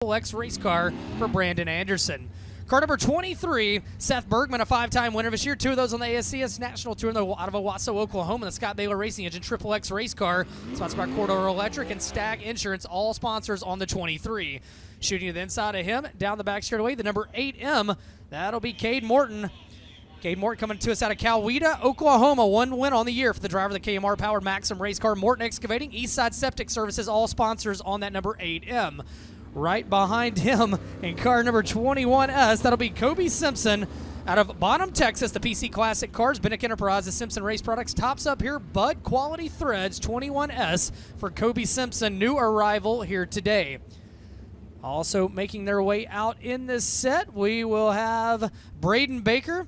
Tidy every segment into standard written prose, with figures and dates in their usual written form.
X race car for Brandon Anderson. Car number 23, Seth Bergman, a 5-time winner this year. 2 of those on the ASCS National Tour out of Owasso, Oklahoma. The Scott Baylor Racing Engine XXX race car, sponsored by Corridor Electric and Stag Insurance, all sponsors on the 23. Shooting to the inside of him, down the back straightaway, the number 8M. That'll be Cade Morton. Cade Morton coming to us out of Coweta, Oklahoma. 1 win on the year for the driver of the KMR-powered Maxim race car. Morton Excavating, Eastside Septic Services, all sponsors on that number 8M. Right behind him in car number 21S, that'll be Kobe Simpson out of Bonham, Texas. The PC Classic Cars, Binnick Enterprises, Simpson Race Products. Tops up here, Bud Quality Threads 21S for Kobe Simpson, new arrival here today. Also making their way out in this set, we will have Braden Baker,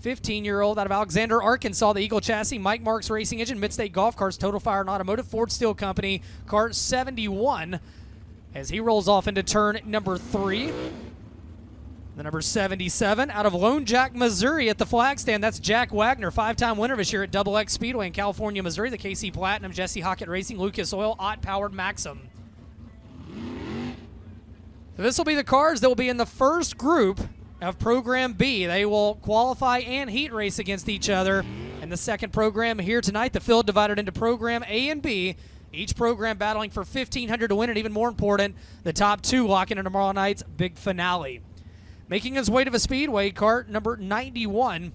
15-year-old out of Alexander, Arkansas, the Eagle Chassis, Mike Marks Racing Engine, Midstate Golf Cars, Total Fire and Automotive, Ford Steel Company, car 71. As he rolls off into turn number 3. The number 77 out of Lone Jack, Missouri at the flag stand. That's Jack Wagner, 5-time winner this year at XX Speedway in California, Missouri. The KC Platinum, Jesse Hockett Racing, Lucas Oil, Ott-powered Maxim. So this will be the cars that will be in the first group of Program B. They will qualify and heat race against each other. In the second program here tonight, the field divided into Program A and B. Each program battling for $1,500 to win, and even more important, the top 2 locking in tomorrow night's big finale. Making his way to the Speedway, cart number 91.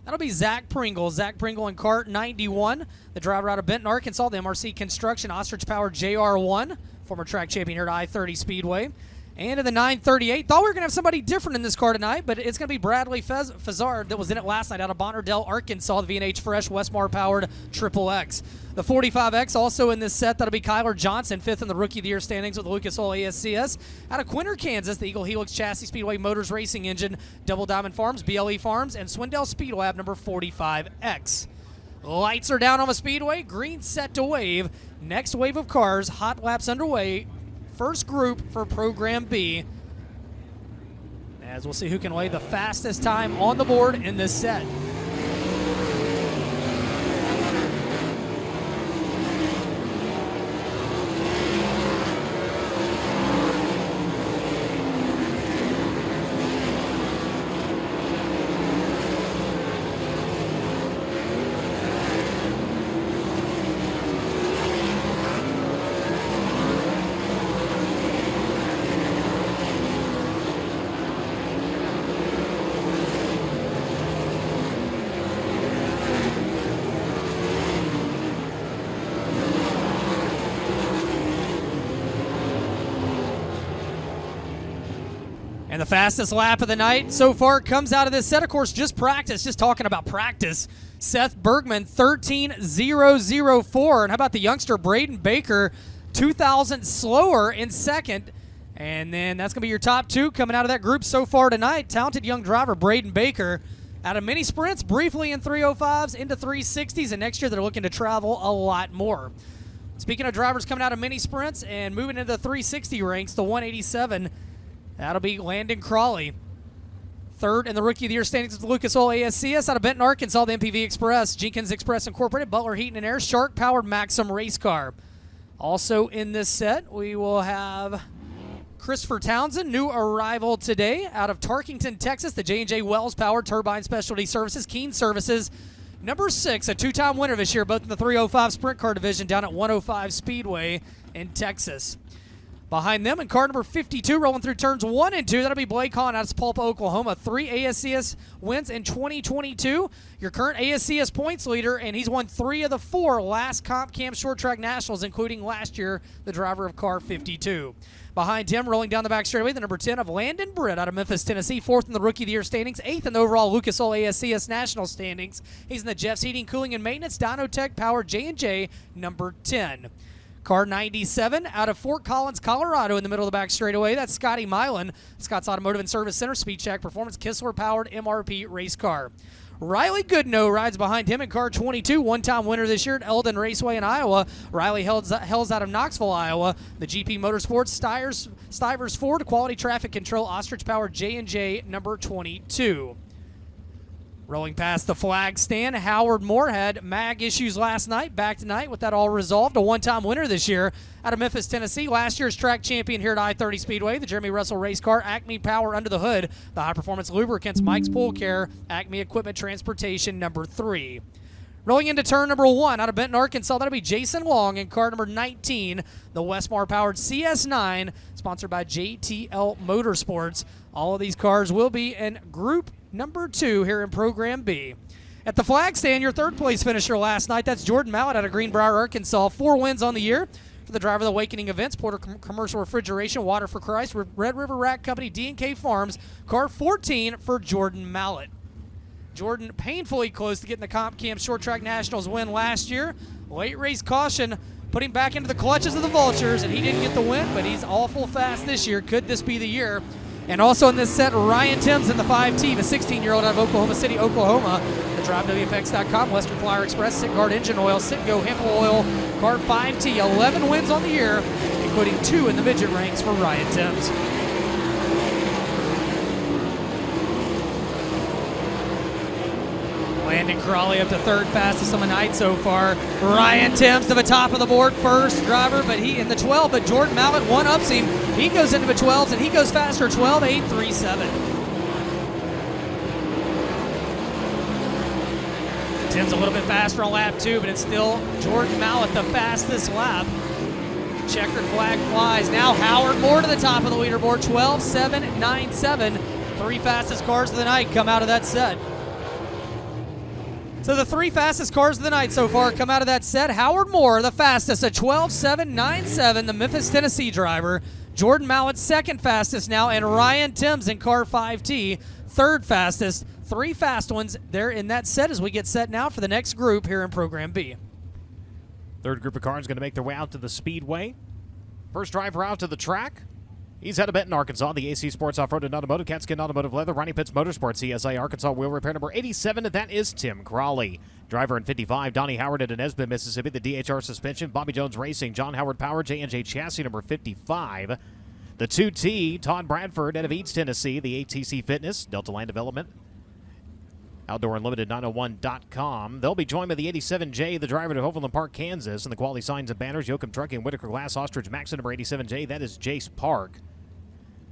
That'll be Zach Pringle. Zach Pringle in cart 91. The driver out of Benton, Arkansas, the MRC Construction Ostrich Powered JR1, former track champion here at I-30 Speedway. And in the 938, thought we were going to have somebody different in this car tonight, but it's going to be Bradley Fazard that was in it last night out of Bonnerdale, Arkansas, the V&H Fresh Westmar-powered XXX. The 45X also in this set, that'll be Kyler Johnson, 5th in the Rookie of the Year standings with the Lucas Oil ASCS. Out of Quinter, Kansas, the Eagle Helix Chassis Speedway Motors Racing Engine, Double Diamond Farms, BLE Farms, and Swindell Speed Lab number 45X. Lights are down on the Speedway, green set to wave. Next wave of cars, hot laps underway. First group for Program B, as we'll see who can lay the fastest time on the board in this set. And the fastest lap of the night so far comes out of this set. Of course, just practice, just talking about practice. Seth Bergman, 13.004. And how about the youngster Braden Baker, 2,000 slower in second. And then that's going to be your top 2 coming out of that group so far tonight. Talented young driver Braden Baker out of mini sprints, briefly in 305s into 360s. And next year they're looking to travel a lot more. Speaking of drivers coming out of mini sprints and moving into the 360 ranks, the 187, that'll be Landon Crawley. 3rd in the Rookie of the Year standings with the Lucas Oil ASCS out of Benton, Arkansas, the MPV Express, Jenkins Express Incorporated, Butler Heating and Air, Shark-powered Maxim race car. Also in this set, we will have Christopher Townsend, new arrival today out of Tarkington, Texas, the J&J Wells-powered Turbine Specialty Services, Keen Services. Number 6, a 2-time winner this year, both in the 305 Sprint Car Division down at 105 Speedway in Texas. Behind them in car number 52, rolling through turns 1 and 2, that'll be Blake Hahn out of Sapulpa, Oklahoma. 3 ASCS wins in 2022. Your current ASCS points leader, and he's won 3 of the 4 last Comp Cam Short Track Nationals, including last year, the driver of car 52. Behind him, rolling down the back straightaway, the number 10 of Landon Britt out of Memphis, Tennessee. 4th in the Rookie of the Year standings, 8th in the overall Lucas Oil ASCS National standings. He's in the Jeff's Heating, Cooling, and Maintenance Dynotech Powered J&J number 10. Car 97 out of Fort Collins, Colorado in the middle of the back straightaway. That's Scotty Milan, Scott's Automotive and Service Center, Speed Check Performance, Kistler-powered MRP race car. Riley Goodnow rides behind him in car 22, 1-time winner this year at Eldon Raceway in Iowa. Riley hails out of Knoxville, Iowa. The GP Motorsports, Stivers Ford, Quality Traffic Control, Ostrich Powered J&J number 22. Rolling past the flag stand, Howard Moore had mag issues last night, back tonight with that all resolved. A one-time winner this year out of Memphis, Tennessee. Last year's track champion here at I-30 Speedway, the Jeremy Russell race car, Acme Power under the hood, the high-performance lubricants, Mike's Pool Care, Acme Equipment Transportation number 3. Rolling into turn number 1 out of Benton, Arkansas, that'll be Jason Long in car number 19, the Westmar-powered CS9, sponsored by JTL Motorsports. All of these cars will be in Group number 2 here in Program B. At the flag stand, your third place finisher last night, that's Jordan Mallett out of Greenbrier, Arkansas. 4 wins on the year for the driver of the Awakening Events, Porter Commercial Refrigeration, Water for Christ, Red River Rack Company, D&K Farms. Car 14 for Jordan Mallett. Jordan painfully close to getting the Comp Cam Short Track Nationals win last year. Late race caution put him back into the clutches of the Vultures, and he didn't get the win, but he's awful fast this year. Could this be the year? And also in this set, Ryan Timms in the 5T, the 16-year-old out of Oklahoma City, Oklahoma. The DriveWFX.com, Western Flyer Express, Sitgard Engine Oil, Citgo Hemp Oil, car 5T. 11 wins on the year, including 2 in the midget ranks for Ryan Timms. Landon Crawley up to third fastest on the night so far. Ryan Timms to the top of the board, first driver, but he in the 12, but Jordan Mallett one-ups him. He goes into the 12s, and he goes faster, 12.837. Timms a little bit faster on lap 2, but it's still Jordan Mallett the fastest lap. Checkered flag flies. Now Howard Moore to the top of the leaderboard, 12.797. 3 fastest cars of the night come out of that set. So the 3 fastest cars of the night so far come out of that set. Howard Moore, the fastest at 12.797, the Memphis, Tennessee driver. Jordan Mallett, second fastest now, and Ryan Timms in car 5T, third fastest. 3 fast ones there in that set as we get set now for the next group here in Program B. Third group of cars going to make their way out to the Speedway. First driver out to the track. He's out of Benton, Arkansas. The AC Sports Off-Road and Automotive, Catskin Automotive Leather, Ronnie Pitts Motorsports, CSI Arkansas Wheel Repair number 87. That is Tim Crawley. Driver in 55, Donnie Howard at Nesbitt, Mississippi. The DHR Suspension, Bobby Jones Racing, John Howard Power, J&J Chassis number 55. The 2T, Todd Bradford out of Eads, Tennessee. The ATC Fitness, Delta Land Development, Outdoor Unlimited 901.com. They'll be joined by the 87J, the driver to Overland Park, Kansas, and the quality signs and banners, Yoakum Trucking, Whitaker Glass, Ostrich Maxon number 87J. That is Jace Park.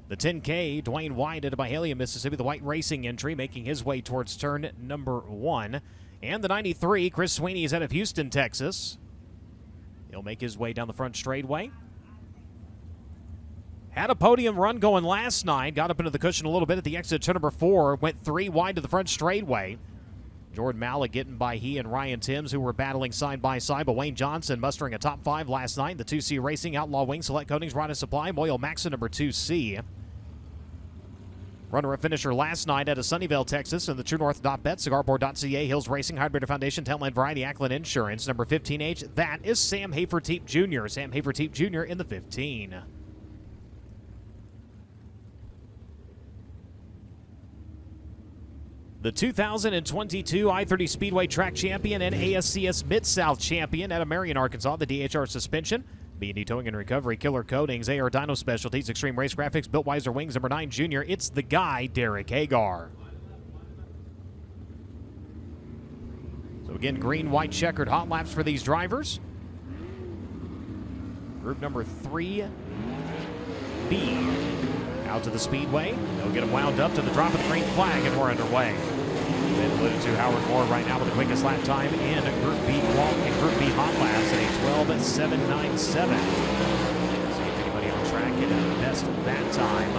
The 10K, Dwayne White out of Byhalia, Mississippi, the white racing entry, making his way towards turn number 1. And the 93, Chris Sweeney is out of Houston, Texas. He'll make his way down the front straightaway. Had a podium run going last night, got up into the cushion a little bit at the exit turn number 4, went 3 wide to the front straightaway. Jordan Mallett getting by he and Ryan Timms, who were battling side by side, but Wayne Johnson mustering a top 5 last night. The 2C Racing, Outlaw Wing, Select Coatings, Rod and Supply, Moyle Maxon number 2C. Runner-up finisher last night out of Sunnyvale, Texas, and the TrueNorth.bet, CigarBoard.ca, Hills Racing, Hybrid Foundation, Townland Variety, Ackland Insurance, number 15H. That is Sam Haferteep Jr. Sam Haferteep Jr. in the 15. The 2022 I-30 Speedway Track Champion and ASCS Mid-South Champion out of Marion, Arkansas, the DHR Suspension, B&D Towing and Recovery, Killer Coatings, AR Dyno Specialties, Extreme Race Graphics, Built Weiser Wings, number 9 Junior. It's the guy, Derek Hagar. So again, green, white, checkered hot laps for these drivers. Group number 3B out to the Speedway. They'll get them wound up to the drop of the green flag, and we're underway. Been alluded to Howard Moore right now with the quickest lap time in Group B Group B hot laps at a 12.797. See if anybody on track can best that time.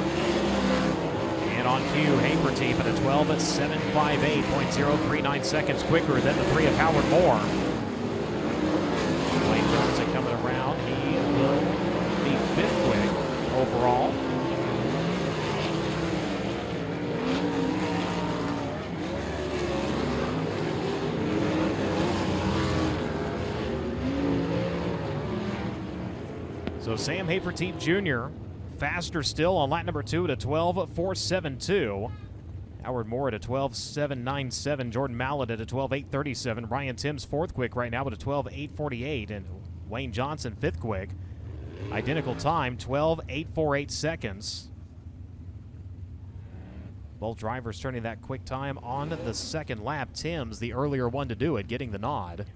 And on cue, Haferteep at a 12.758, 0.039 seconds quicker than the 3 of Howard Moore. Wayne Johnson coming around. He will be 5th quick overall. So Sam Haferteep Jr. faster still on lap number 2 at a 12.472. Howard Moore at a 12.797. Jordan Mallett at a 12.837. Ryan Timms 4th quick right now at a 12.848. And Wayne Johnson 5th quick. Identical time, 12.848 seconds. Both drivers turning that quick time on the second lap. Tim's the earlier one to do it, getting the nod.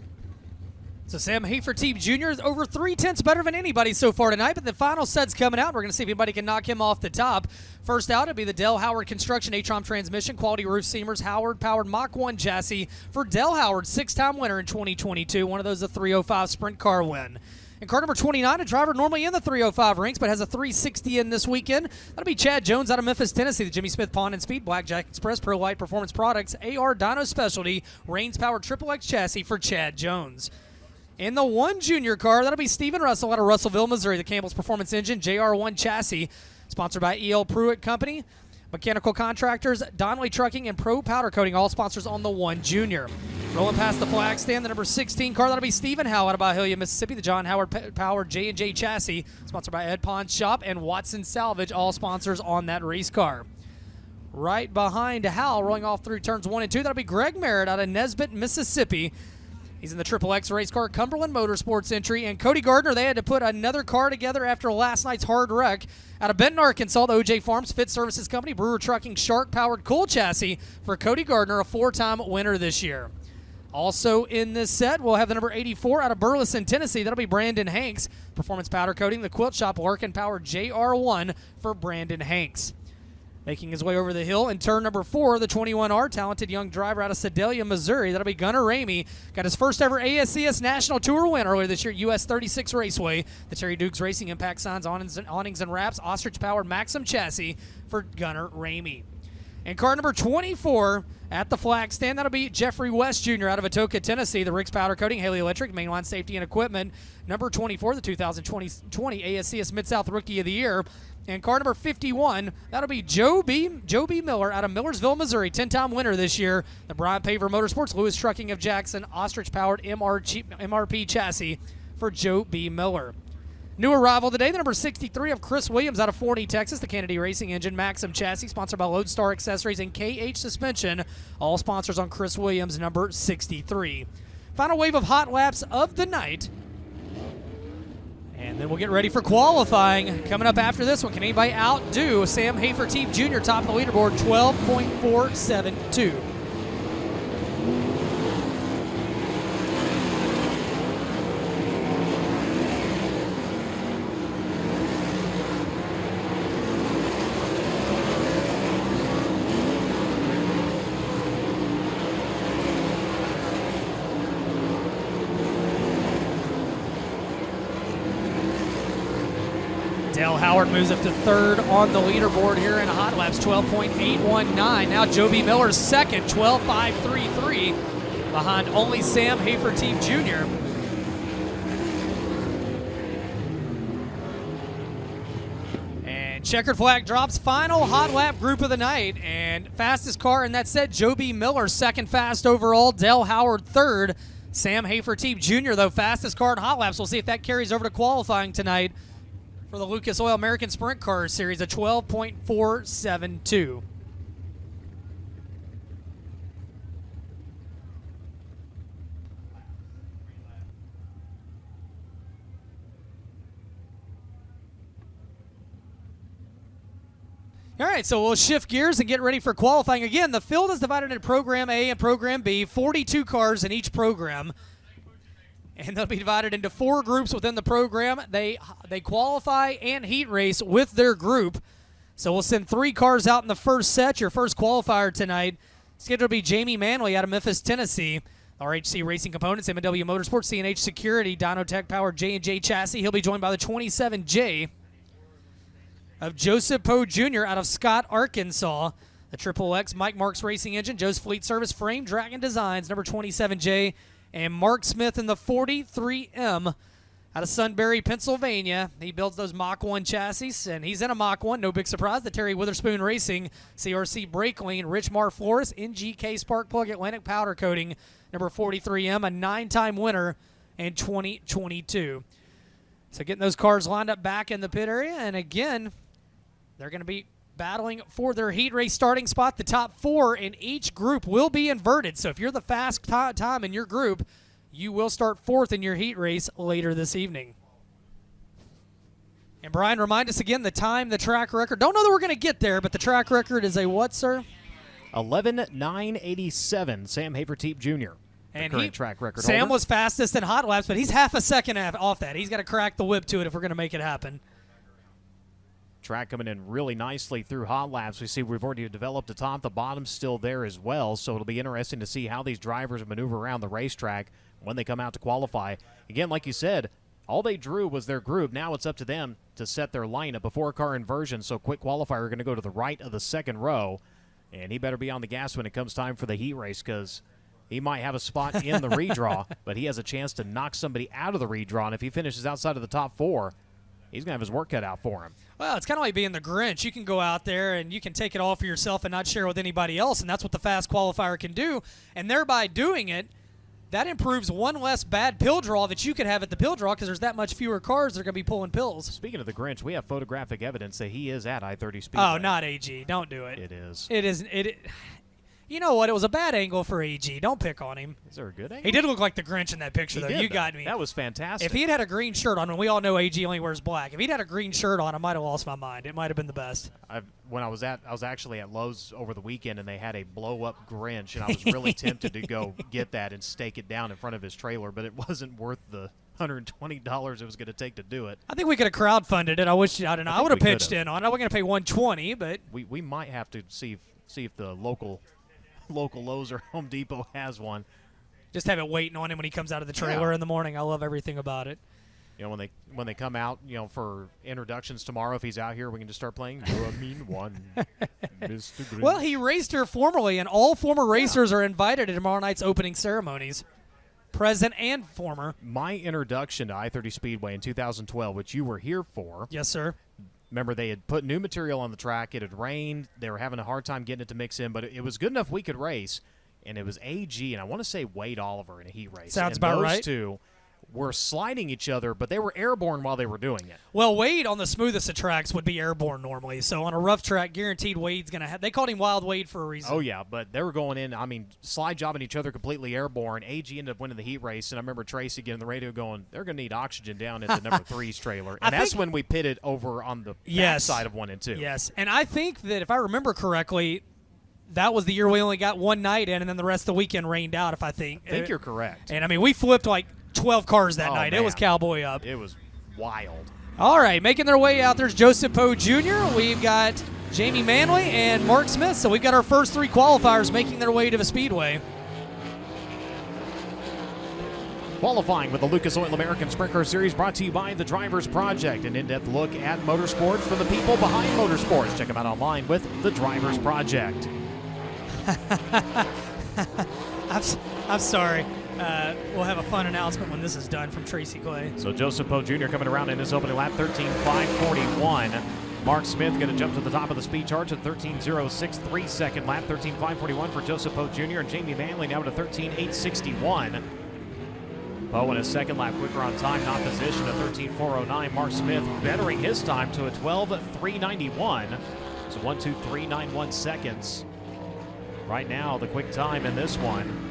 So Sam Hafer-Teeb Jr. is over 3/10 better than anybody so far tonight, but the final set's coming out. We're going to see if anybody can knock him off the top. First out, it'll be the Dale Howard Construction Atrom Transmission, Quality Roof Seamers, Howard-powered Mach 1 chassis for Dale Howard, 6-time winner in 2022. One of those, a 305 sprint car win. In car number 29, a driver normally in the 305 ranks, but has a 360 in this weekend. That'll be Chad Jones out of Memphis, Tennessee. The Jimmy Smith Pond and Speed Blackjack Express Pro Light Performance Products, AR Dyno Specialty, Reigns-powered XXX chassis for Chad Jones. In the 1 junior car, that'll be Stephen Russell out of Russellville, Missouri. The Campbell's Performance Engine, JR1 chassis, sponsored by E.L. Pruitt Company, Mechanical Contractors, Donnelly Trucking, and Pro Powder Coating, all sponsors on the 1 junior. Rolling past the flag stand, the number 16 car, that'll be Stephen Howe out of Byhalia, Mississippi. The John Howard powered J&J chassis, sponsored by Ed Pond's Shop and Watson Salvage, all sponsors on that race car. Right behind Howe, rolling off through turns 1 and 2, that'll be Greg Merritt out of Nesbitt, Mississippi. He's in the XXX race car, Cumberland Motorsports entry. And Cody Gardner, they had to put another car together after last night's hard wreck. Out of Benton, Arkansas, the OJ Farms Fit Services Company, Brewer Trucking Shark-powered cool chassis for Cody Gardner, a 4-time winner this year. Also in this set, we'll have the number 84 out of Burleson, Tennessee. That'll be Brandon Hanks. Performance Powder Coating, the Quilt Shop Larkin-powered JR1 for Brandon Hanks. Making his way over the hill in turn number 4, the 21R, talented young driver out of Sedalia, Missouri. That'll be Gunnar Ramey. Got his first ever ASCS National Tour win earlier this year, US 36 Raceway. The Terry Dukes Racing Impact Signs, awnings and wraps, ostrich-powered Maxim chassis for Gunnar Ramey. In car number 24 at the flag stand, that'll be Jeffrey West Jr. out of Atoka, Tennessee. The Riggs Powder Coating, Haley Electric, Mainline Safety and Equipment. Number 24, the 2020 ASCS Mid-South Rookie of the Year. And car number 51, that'll be Joe B. Miller out of Millersville, Missouri, 10-time winner this year. The Brian Paver Motorsports, Lewis Trucking of Jackson, ostrich-powered MRP chassis for Joe B. Miller. New arrival today, the number 63 of Chris Williams out of Forney, Texas. The Kennedy Racing Engine Maxim chassis, sponsored by Lodestar Accessories and KH Suspension. All sponsors on Chris Williams, number 63. Final wave of hot laps of the night. And then we'll get ready for qualifying. Coming up after this one, can anybody outdo Sam Hafer-Teeb Jr. top of the leaderboard, 12.472. Dale Howard moves up to 3rd on the leaderboard here in hot laps, 12.819. Now Joe B. Miller's second, 12.533, behind only Sam Hafer-Teeb Jr. And checkered flag drops, final hot lap group of the night. And fastest car in that set, Joe B. Miller, second fast overall, Dale Howard 3rd. Sam Hafer-Teeb Jr., though, fastest car in hot laps. We'll see if that carries over to qualifying tonight for the Lucas Oil American Sprint Car Series, a 12.472. All right, so we'll shift gears and get ready for qualifying. Again, the field is divided into Program A and Program B, 42 cars in each program. And they'll be divided into 4 groups within the program. They qualify and heat race with their group. So we'll send 3 cars out in the first set. Your first qualifier tonight scheduled to be Jamie Manley out of Memphis, Tennessee. RHC Racing Components, M&W Motorsports, C&H Security, Dynotech Powered J&J Chassis. He'll be joined by the 27J of Joseph Poe Jr. out of Scott, Arkansas. The XXX Mike Marks Racing Engine, Joe's Fleet Service, Frame Dragon Designs, number 27J. And Mark Smith in the 43M out of Sunbury, Pennsylvania. He builds those Mach 1 chassis, and he's in a Mach 1. No big surprise. The Terry Witherspoon Racing, CRC Brake Lean, Rich Mar Flores, NGK Spark Plug Atlantic Powder Coating, number 43M, a 9-time winner in 2022. So getting those cars lined up back in the pit area, and again, they're going to be battling for their heat race starting spot. The top 4 in each group will be inverted. So if you're the fast time in your group, you will start 4th in your heat race later this evening. And Brian, remind us again the time, the track record. Don't know that we're going to get there, but the track record is a what, sir? 11:09.87. Sam Haverteep Jr. And current track record Sam holder. was fastest in hot laps, but he's half a second off that. He's got to crack the whip to it if we're going to make it happen. Track coming in really nicely through hot laps. We see we've already developed the top. The bottom's still there as well, so it'll be interesting to see how these drivers maneuver around the racetrack when they come out to qualify. Again, like you said, all they drew was their group. Now it's up to them to set their lineup. A four-car inversion, so quick qualifier going to go to the right of the second row, and he better be on the gas when it comes time for the heat race because he might have a spot in the redraw, but he has a chance to knock somebody out of the redraw, and if he finishes outside of the top four, he's going to have his work cut out for him. Well, it's kind of like being the Grinch. You can go out there and you can take it all for yourself and not share with anybody else, and that's what the fast qualifier can do. And thereby doing it, that improves one less bad pill draw that you could have at the pill draw because there's that much fewer cars that are going to be pulling pills. Speaking of the Grinch, we have photographic evidence that he is at I-30 Speedway. Oh, not AG. Don't do it. It is. It is. You know what? It was a bad angle for AG. Don't pick on him. Is there a good angle? He did look like the Grinch in that picture, though. You got me. That was fantastic. If he had a green shirt on, and we all know AG only wears black, if he'd had a green shirt on, I might have lost my mind. It might have been the best. When I was actually at Lowe's over the weekend, and they had a blow-up Grinch, and I was really tempted to go get that and stake it down in front of his trailer, but it wasn't worth the $120 it was going to take to do it. I think we could have crowdfunded it. I don't know. I would have pitched in on it. I wasn't going to pay $120, but we might have to see if the local Lowe's or Home Depot has one. Just have it waiting on him when he comes out of the trailer in the morning. I love everything about it. You know, when they come out, you know, for introductions tomorrow, if he's out here, we can just start playing You're a Mean One, Mr. Grinch. Well, he raced here formerly, and all former racers are invited to tomorrow night's opening ceremonies, present and former. My introduction to I-30 Speedway in 2012, which you were here for. Yes, sir. Remember, they had put new material on the track. It had rained. They were having a hard time getting it to mix in, but it was good enough we could race. And it was AG, and I want to say Wade Oliver in a heat race. Sounds and about those right. two were sliding each other, but they were airborne while they were doing it. Well, Wade on the smoothest of tracks would be airborne normally. So on a rough track, guaranteed Wade's going to have – they called him Wild Wade for a reason. Oh, yeah, but they were going in, slide jobbing each other completely airborne. AG ended up winning the heat race, and I remember Tracy getting the radio going, they're going to need oxygen down at the number 3's trailer. And that's when we pitted over on the back side of 1 and 2. Yes, and I think that if I remember correctly, that was the year we only got one night in, and then the rest of the weekend rained out, if I think. I think you're correct. And, we flipped like 12 cars that night. Man. It was cowboy up. It was wild. All right, making their way out, there's Joseph Poe Jr., we've got Jamie Manley, and Mark Smith. So we've got our first 3 qualifiers making their way to the Speedway. Qualifying with the Lucas Oil American Sprint Car Series, brought to you by the Drivers Project. An in-depth look at motorsports from the people behind motorsports. Check them out online with the Drivers Project. I'm sorry. We'll have a fun announcement when this is done from Tracy Clay. So Joseph Poe Jr. coming around in his opening lap, 13.541. Mark Smith going to jump to the top of the speed charts at 13.06, second lap, 13.541 for Joseph Poe Jr. and Jamie Manley now to 13.861. Poe in his second lap quicker on time, not position at 13.409. Mark Smith bettering his time to a 12.391. So 1.2391 seconds. Right now, the quick time in this one.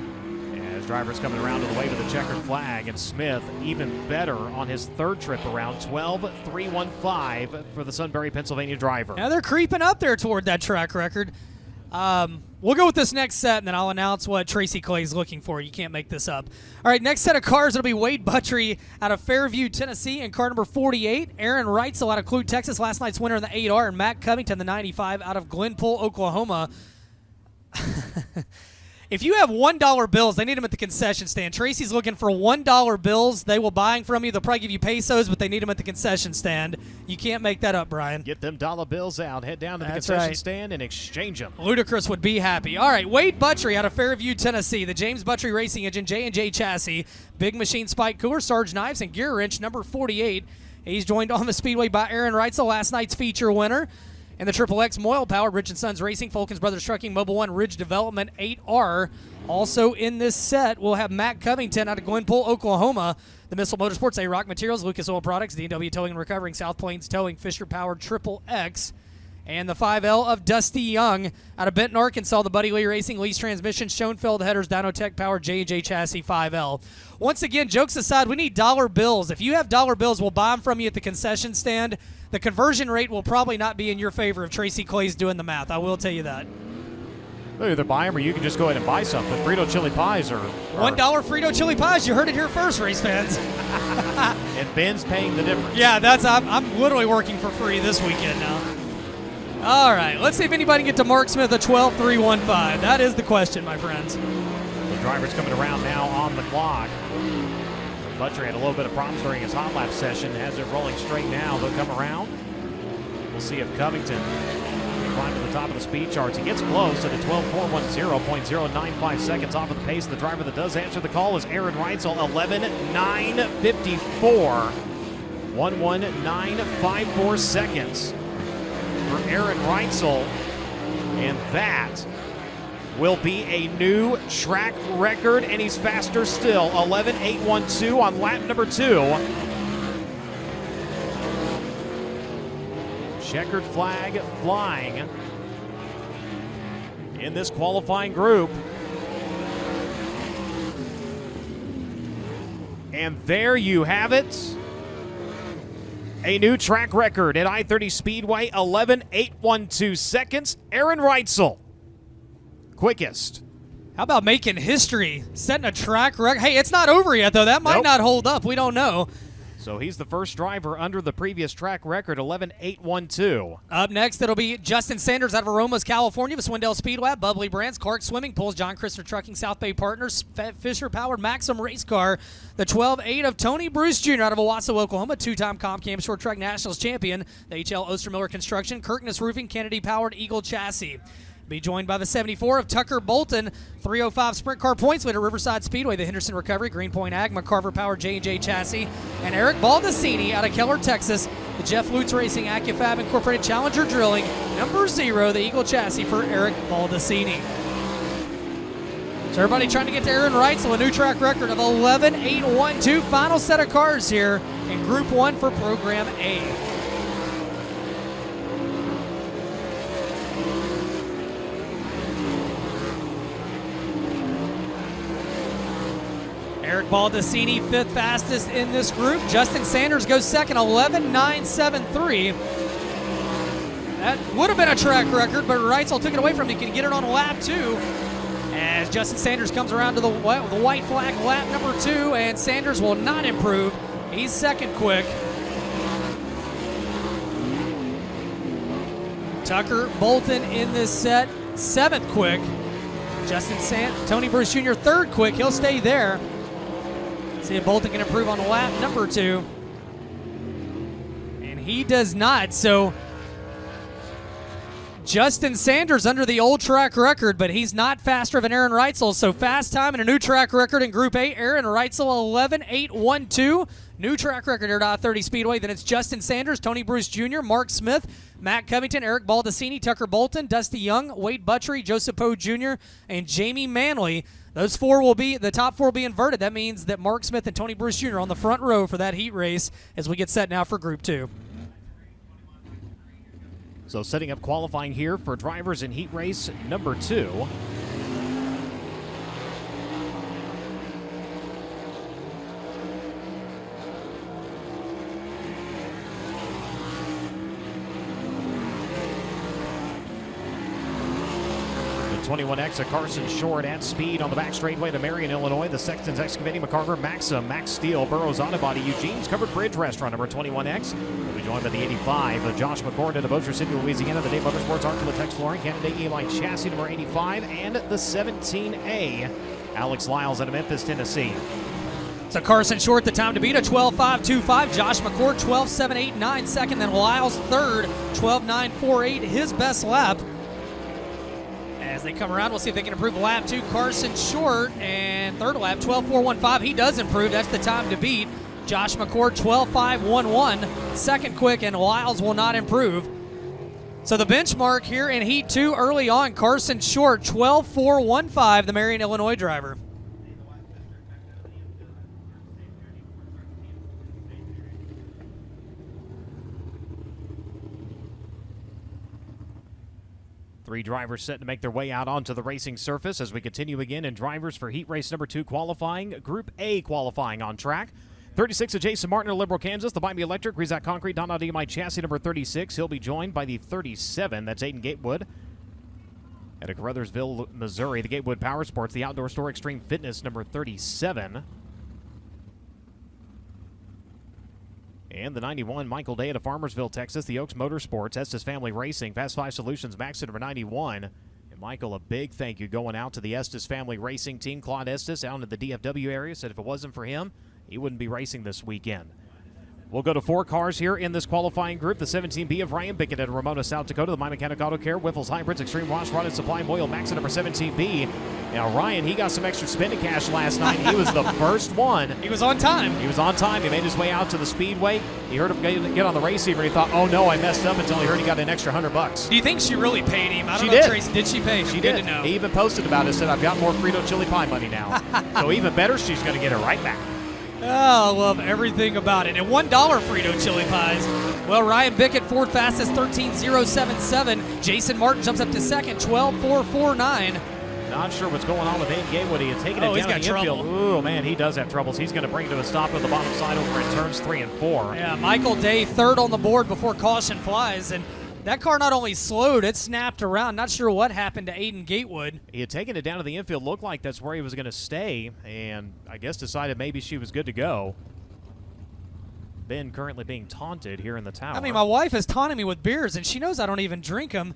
As drivers coming around to the way to the checkered flag, and Smith even better on his third trip around, 12.315 for the Sunbury, Pennsylvania driver. Now they're creeping up there toward that track record. We'll go with this next set, and then I'll announce what Tracy Clay's looking for. You can't make this up. All right, next set of cars, it'll be Wade Buttrey out of Fairview, Tennessee, in car number 48. Aaron Reitzel out of Clute, Texas, last night's winner in the 8R, and Matt Covington, the 95, out of Glenpool, Oklahoma. If you have $1 bills, they need them at the concession stand. Tracy's looking for $1 bills. They will buy them from you. They'll probably give you pesos, but they need them at the concession stand. You can't make that up, Brian. Get them dollar bills out. Head down to the concession stand and exchange them. Ludacris would be happy. All right, Wade Buttrey out of Fairview, Tennessee. The James Buttrey Racing Engine, J&J chassis, Big Machine Spike Cooler, Sarge Knives, and Gear Wrench, number 48. He's joined on the Speedway by Aaron Reitzel, last night's feature winner. And the Triple X Moyle-powered Rich & Sons Racing, Falcons Brothers Trucking, Mobile One Ridge Development 8R. Also in this set, we'll have Matt Covington out of Glenpool, Oklahoma. The Missile Motorsports, A-Rock Materials, Lucas Oil Products, D&W Towing and Recovering, South Plains Towing, Fisher-powered Triple X. And the 5L of Dusty Young out of Benton, Arkansas, the Buddy Lee Racing, Lee's Transmissions, Schoenfeld Headers, Dynotech Powered J&J Chassis 5L. Once again, jokes aside, we need dollar bills. If you have dollar bills, we'll buy them from you at the concession stand. the conversion rate will probably not be in your favor if Tracy Clay's doing the math. I will tell you that. They'll either buy them or you can just go ahead and buy something. Frito chili pies are $1 Frito chili pies. You heard it here first, race fans. And Ben's paying the difference. Yeah, I'm literally working for free this weekend now. All right, let's see if anybody can get to Mark Smith a 12.315. That is the question, my friends. The driver's coming around now on the clock. Butcher had a little bit of problems during his hot lap session. Has it rolling straight now. They'll come around. We'll see if Covington can climb to the top of the speed charts. He gets close at a 12.410, 0.095 seconds off of the pace. The driver that does answer the call is Aaron Reitzel, 11.954. 11954 seconds for Aaron Reitzel. And that will be a new track record, and he's faster still. 11.812 on lap number 2. Checkered flag flying in this qualifying group. And there you have it. A new track record at I-30 Speedway, 11.812 seconds. Aaron Reitzel, quickest. How about making history, setting a track record? Hey, it's not over yet, though. That might not hold up. We don't know. So he's the first driver under the previous track record, 11.812. Up next, it'll be Justin Sanders out of Aromas, California, with Swindell Speedway, Bubbly Brands, Clark Swimming Pools, John Christopher Trucking, South Bay Partners, Fisher-powered Maxim Race Car, the 12.8 of Tony Bruce Jr. out of Owasso, Oklahoma, two-time Comp Cam Short Track Nationals champion, the HL Ostermiller Construction, Kirkness Roofing, Kennedy-powered Eagle Chassis. Be joined by the 74 of Tucker Bolton, 305 Sprint Car points leader, Riverside Speedway, the Henderson Recovery, Greenpoint Ag, McCarver Power J&J Chassis, and Eric Baldacini out of Keller, Texas, the Jeff Lutz Racing AccuFab Incorporated Challenger Drilling, number 0, the Eagle Chassis for Eric Baldacini. So everybody trying to get to Aaron Reitzel, a new track record of 11.812. Final set of cars here in Group 1 for Program A. Eric Baldacini, 5th fastest in this group. Justin Sanders goes second, 11.973. That would have been a track record, but Reitzel took it away from him. He can get it on lap 2. As Justin Sanders comes around to the white flag, lap number 2, and Sanders will not improve. He's second quick. Tucker Bolton in this set, 7th quick. Tony Bruce Jr., 3rd quick. He'll stay there. See if Bolton can improve on lap number 2. And he does not. So Justin Sanders under the old track record, but he's not faster than Aaron Reitzel. So fast time and a new track record in Group 8. Aaron Reitzel, 11.812. New track record here at I-30 Speedway. Then it's Justin Sanders, Tony Bruce Jr., Mark Smith, Matt Covington, Eric Baldacini, Tucker Bolton, Dusty Young, Wade Butchery, Joseph Poe Jr., and Jamie Manley. Those four will be, the top 4 will be inverted. That means that Mark Smith and Tony Bruce Jr. on the front row for that heat race as we get set now for Group 2. So setting up qualifying here for drivers in heat race number 2. The 21X of Carson Short at speed on the back straightaway to Marion, Illinois. The Sexton's Excavating, McCarver, Maxim, Max Steel, Burroughs Autobody, Eugene's Covered Bridge Restaurant, number 21X. We'll be joined by the 85 of Josh McCord out of Bossier City, Louisiana. The Dave Motorsports Architects Flooring, Canada E-Line Chassis, number 85. And the 17A, Alex Lyles out of Memphis, Tennessee. So Carson Short, the time to beat, a 12.525. Josh McCord, 12.789 second. Then Lyles third, 12.948, his best lap. As they come around, we'll see if they can improve lap 2. Carson Short, and third lap, 12.415. He does improve. That's the time to beat. Josh McCord, 12.511. Second quick, and Lyles will not improve. So the benchmark here in Heat 2 early on, Carson Short, 12.415, the Marion, Illinois driver. Three drivers set to make their way out onto the racing surface as we continue again in drivers for heat race number 2 qualifying. Group A qualifying on track. 36 of Jason Martin of Liberal, Kansas. The Miami Electric, Rezat Concrete, Don Adimai chassis number 36. He'll be joined by the 37. That's Aiden Gatewood. Out of Caruthersville, Missouri, the Gatewood Power Sports, the Outdoor Store Extreme Fitness number 37. And the 91, Michael Day out of Farmersville, Texas, the Oaks Motorsports, Estes Family Racing, Fast 5 Solutions, Max number 91. And Michael, a big thank you going out to the Estes Family Racing team. Claude Estes out in the DFW area said if it wasn't for him, he wouldn't be racing this weekend. We'll go to 4 cars here in this qualifying group. The 17B of Ryan Bickett out of Ramona, South Dakota. The My Mechanic Auto Care, Whiffles Hybrids, Extreme Wash, Rod and Supply, and Oil, Max at number 17B. Now, Ryan, he got some extra spending cash last night. He was the first one. He was on time. He was on time. He made his way out to the Speedway. He heard him get on the receiver, and he thought, oh, no, I messed up, until he heard he got an extra $100. Do you think she really paid him? I don't She know, did. Tracy. Did she pay? She Good did. to know. He even posted about it, said, I've got more Frito chili pie money now. So even better, she's going to get it right back. Oh, I love everything about it. And $1 Frito chili pies. Well, Ryan Bickett, fourth fastest, 13.077. Jason Martin jumps up to second, 12.449. Not sure what's going on with Aiden Gatewood. He had taken it Oh, he's down got the infield. trouble. Ooh, man, he does have troubles. He's going to bring it to a stop on the bottom side over in turns 3 and 4. Yeah, Michael Day, third on the board before caution flies. And that car not only slowed, it snapped around. Not sure what happened to Aiden Gatewood. He had taken it down to the infield. Looked like that's where he was going to stay, and I guess decided maybe she was good to go. Ben currently being taunted here in the tower. I mean, my wife is taunting me with beers, and she knows I don't even drink them.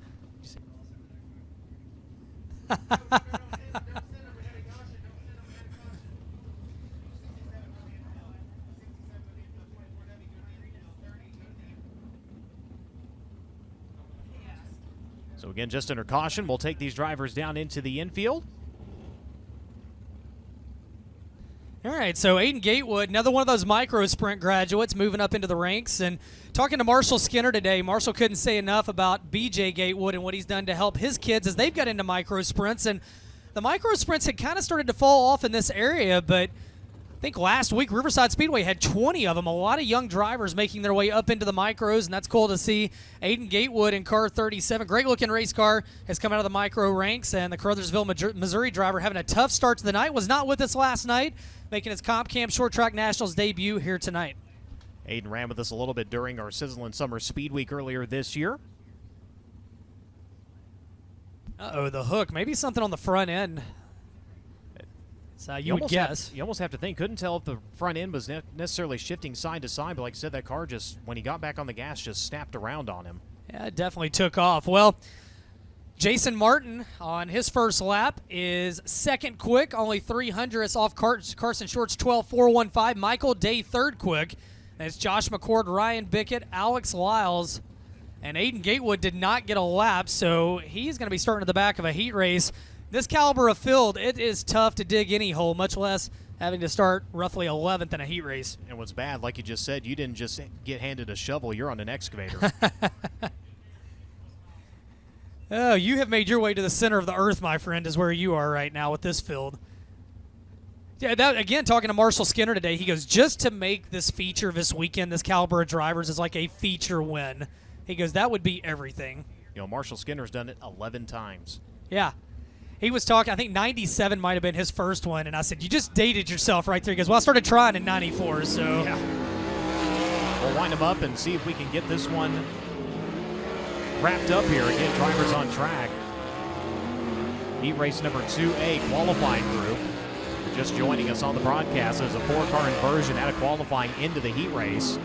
So again, just under caution, we'll take these drivers down into the infield. All right, so Aiden Gatewood, another one of those micro sprint graduates moving up into the ranks. And talking to Marshall Skinner today, Marshall couldn't say enough about BJ Gatewood and what he's done to help his kids as they've got into micro sprints. And the micro sprints had kind of started to fall off in this area, but I think last week Riverside Speedway had 20 of them. A lot of young drivers making their way up into the micros, and that's cool to see. Aiden Gatewood in car 37, great-looking race car, has come out of the micro ranks, and the Caruthersville, Missouri driver having a tough start to the night, was not with us last night, making his Comp Cam Short Track Nationals debut here tonight. Aiden ran with us a little bit during our Sizzling Summer Speed Week earlier this year. Uh-oh, the hook. Maybe something on the front end. So you would guess. You almost have to think. Couldn't tell if the front end was necessarily shifting side to side, but like I said, that car just, when he got back on the gas, just snapped around on him. Yeah, it definitely took off. Well, Jason Martin on his first lap is second quick, only 300ths off Carson Short's 12.415. Michael Day third quick. That's Josh McCord, Ryan Bickett, Alex Lyles, and Aiden Gatewood did not get a lap, so he's going to be starting at the back of a heat race. This caliber of field, it is tough to dig any hole, much less having to start roughly 11th in a heat race. And what's bad, like you just said, you didn't just get handed a shovel, you're on an excavator. Oh, you have made your way to the center of the earth, my friend, is where you are right now with this field. Yeah, that, again, talking to Marshall Skinner today, he goes, just to make this feature this weekend, this caliber of drivers is like a feature win. He goes, that would be everything. You know, Marshall Skinner's done it 11 times. Yeah. He was talking, I think 97 might have been his first one, and I said, you just dated yourself right there. He goes, well, I started trying in 94, so. Yeah. We'll wind him up and see if we can get this one wrapped up here. Again, drivers on track. Heat race number 2A qualifying group. Just joining us on the broadcast. There's a 4-car inversion out of qualifying into the heat race.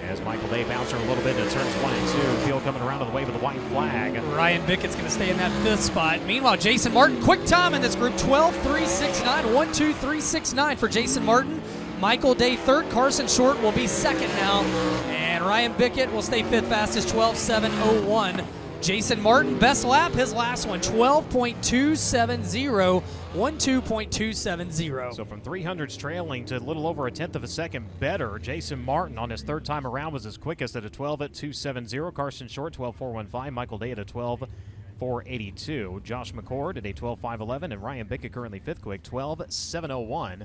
As Michael Day bouncing a little bit into turns 1 and 2. Field coming around to the way with the white flag. Ryan Bickett's going to stay in that 5th spot. Meanwhile, Jason Martin, quick time in this group, 12.369, 1.2369 for Jason Martin. Michael Day 3rd, Carson Short will be 2nd now. And Ryan Bickett will stay 5th fastest, 12.701. Jason Martin, best lap, his last one, 12.270, 12.270. So from 300s trailing to a little over a tenth of a second better, Jason Martin on his 3rd time around was his quickest at a 12.270. Carson Short, 12.415. Michael Day at a 12.482. Josh McCord at a 12.511. And Ryan Bickett currently 5th quick, 12.701.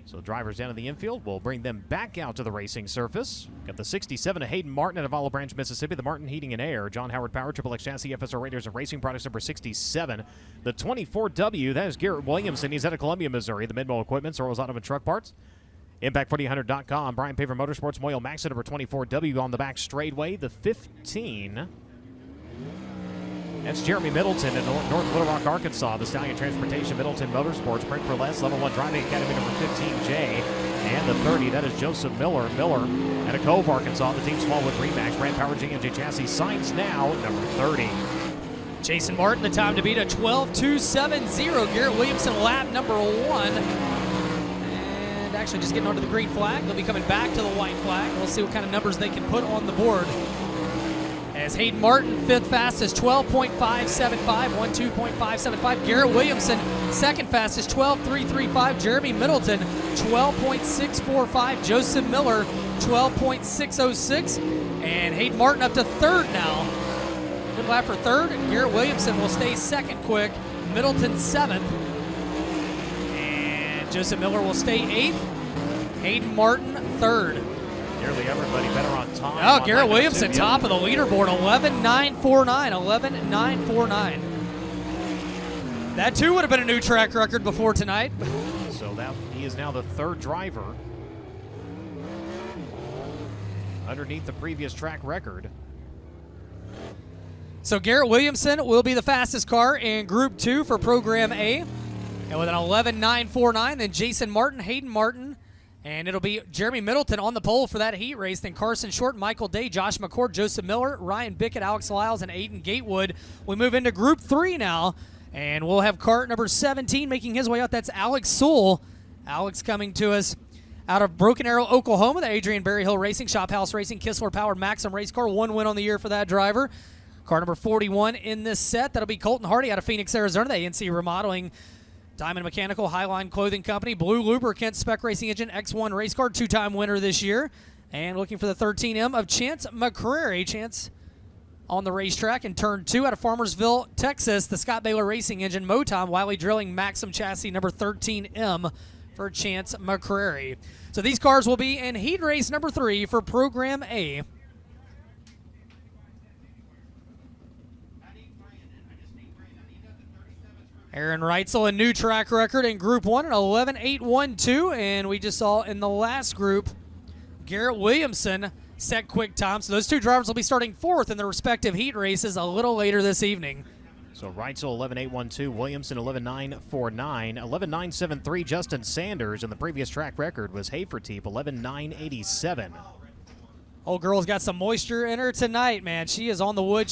So drivers down in the infield, we'll bring them back out to the racing surface. Got the 67 of Hayden Martin out of Olive Branch, Mississippi. The Martin Heating and Air. John Howard Power, Triple X Chassis, FSR Raiders and Racing Products number 67. The 24W, that is Garrett Williamson. He's out of Columbia, Missouri. The Midmo Equipment, Sorrells Auto and Truck Parts. ImpactForty100.com. Brian Paver Motorsports. Moyle Maxon, number 24W on the back straightaway. The 15. That's Jeremy Middleton in North Little Rock, Arkansas. The Stallion Transportation, Middleton Motorsports. Print for Less, Level 1 Driving Academy, number 15J. And the 30, that is Joseph Miller. At a Cove, Arkansas. The Team Smallwood Remax. Brand Power J&J Chassis. Signs now, number 30. Jason Martin, the time to beat a 12.270. Garrett Williamson, lap number 1. And actually just getting onto the green flag. They'll be coming back to the white flag. We'll see what kind of numbers they can put on the board. As Hayden Martin, 5th fastest, 12.575, 12.575. Garrett Williamson, 2nd fastest, 12.335. Jeremy Middleton, 12.645. Joseph Miller, 12.606. And Hayden Martin up to 3rd now. Good lap for 3rd. Garrett Williamson will stay 2nd quick. Middleton 7th. And Joseph Miller will stay 8th. Hayden Martin 3rd. Nearly everybody better on time. Oh, Garrett Williamson, top of the leaderboard, 11.949, 11.949. That too would have been a new track record before tonight. So that he is now the 3rd driver underneath the previous track record. So Garrett Williamson will be the fastest car in Group 2 for Program A. And with an 11.949, then Jason Martin, Hayden Martin, and it'll be Jeremy Middleton on the pole for that heat race. Then Carson Short, Michael Day, Josh McCord, Joseph Miller, Ryan Bickett, Alex Lyles, and Aiden Gatewood. We move into Group 3 now, and we'll have cart number 17 making his way out. That's Alex Sewell. Alex coming to us out of Broken Arrow, Oklahoma, the Adrian Berryhill Racing, Shop House Racing, Kistler-powered Maxim race car. 1 win on the year for that driver. Car number 41 in this set. That'll be Colton Hardy out of Phoenix, Arizona, the ANC Remodeling Diamond Mechanical, Highline Clothing Company, Blue Lubricant, Spec Racing Engine, X1 race car, 2-time winner this year. And looking for the 13M of Chance McCrary. Chance on the racetrack in turn 2 out of Farmersville, Texas, the Scott Baylor Racing Engine, Motom, Wiley Drilling, Maxim chassis number 13M for Chance McCrary. So these cars will be in heat race number 3 for Program A. Aaron Reitzel, a new track record in Group 1, an 11.812, and we just saw in the last group, Garrett Williamson set quick time. So those two drivers will be starting 4th in their respective heat races a little later this evening. So Reitzel 11.812, Williamson 11.949, 11.973 Justin Sanders, and the previous track record was Haferteep 11.987. Old girl's got some moisture in her tonight, man. She is on the wood.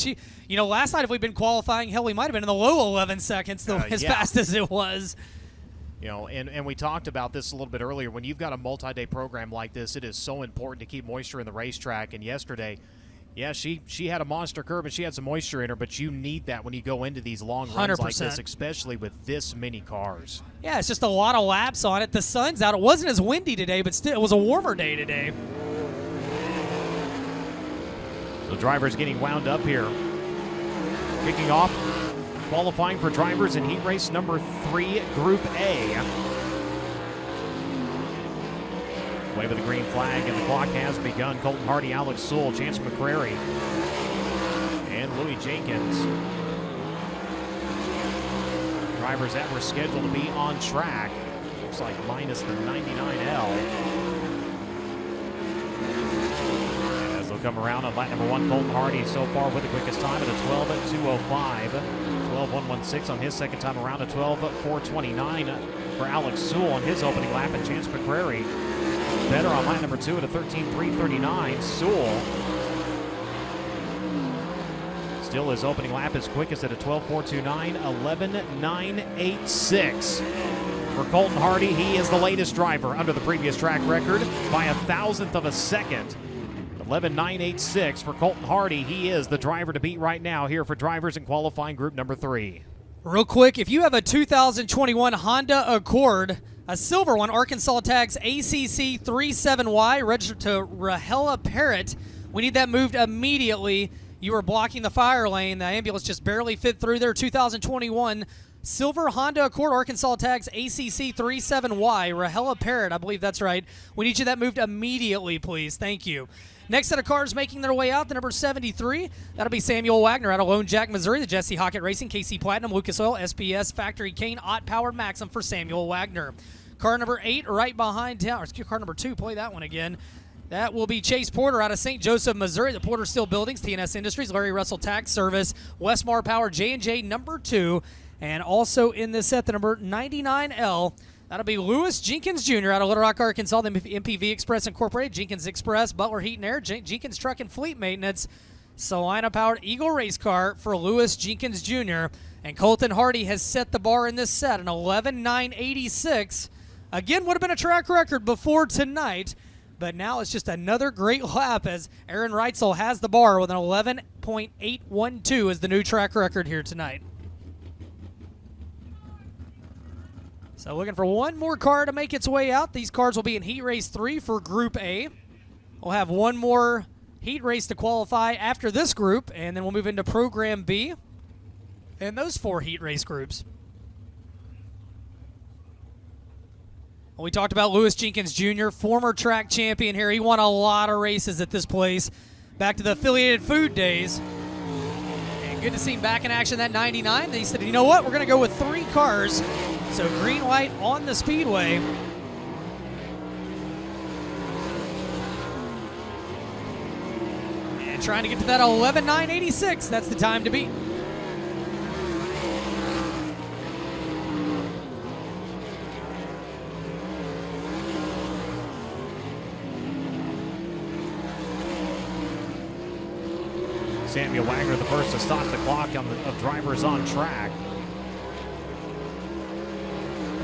Last night if we'd been qualifying, hell, we might have been in the low 11 seconds, as fast as it was. And we talked about this a little bit earlier. When you've got a multi-day program like this, it is so important to keep moisture in the racetrack. And yesterday, yeah, she had a monster curve and she had some moisture in her, but you need that when you go into these long runs 100%. like this, especially with this many cars. Yeah, it's just a lot of laps on it. The sun's out. It wasn't as windy today, but still, it was a warmer day today. The drivers getting wound up here. Kicking off, qualifying for drivers in heat race number 3, Group A. Wave of the green flag, and the clock has begun. Colton Hardy, Alex Sewell, Chance McCrary, and Louis Jenkins. Drivers that were scheduled to be on track. Looks like minus the 99L. Come around on lap number 1, Colton Hardy so far with the quickest time at a 12.205. 12.116 on his second time around, a 12.429 for Alex Sewell on his opening lap, and Chance McCrary better on lap number 2 at a 13.339. Sewell still his opening lap is quickest at a 12.429, 11.986. For Colton Hardy, he is the latest driver under the previous track record by 1,000th of a second. 11.986 for Colton Hardy. He is the driver to beat right now here for drivers in qualifying group number 3. Real quick, if you have a 2021 Honda Accord, a silver one, Arkansas tags ACC 37Y, registered to Rahela Parrott, we need that moved immediately. You are blocking the fire lane. The ambulance just barely fit through there. 2021 silver Honda Accord, Arkansas tags ACC 37Y, Rahela Parrott, I believe that's right. We need you that moved immediately, please. Thank you. Next set of cars making their way out, the number 73. That'll be Samuel Wagner out of Lone Jack, Missouri. The Jesse Hockett Racing, KC Platinum, Lucas Oil, SPS Factory Kane, Ott Powered Maxim for Samuel Wagner. Car number 8 right behind him, or excuse, car number 2, play that one again. That will be Chase Porter out of St. Joseph, Missouri. The Porter Steel Buildings, TNS Industries, Larry Russell Tax Service, Westmar Power, J&J number 2. And also in this set, the number 99L, that'll be Lewis Jenkins Jr. out of Little Rock, Arkansas, the MPV Express Incorporated, Jenkins Express, Butler Heat and Air, Jenkins Truck and Fleet Maintenance, Salina-powered Eagle race car for Lewis Jenkins Jr. And Colton Hardy has set the bar in this set, an 11.986. Again, would have been a track record before tonight, but now it's just another great lap as Aaron Reitzel has the bar with an 11.812 as the new track record here tonight. So looking for one more car to make its way out. These cars will be in Heat Race 3 for Group A. We'll have one more heat race to qualify after this group, and then we'll move into Program B and those 4 heat race groups. We talked about Lewis Jenkins Jr., former track champion here. He won a lot of races at this place, back to the affiliated food days. And good to see him back in action that 99. He said, you know what, we're going to go with 3 cars. So green light on the Speedway. And trying to get to that 11.986. That's the time to beat. Samuel Wagner, the first to stop the clock of drivers on track.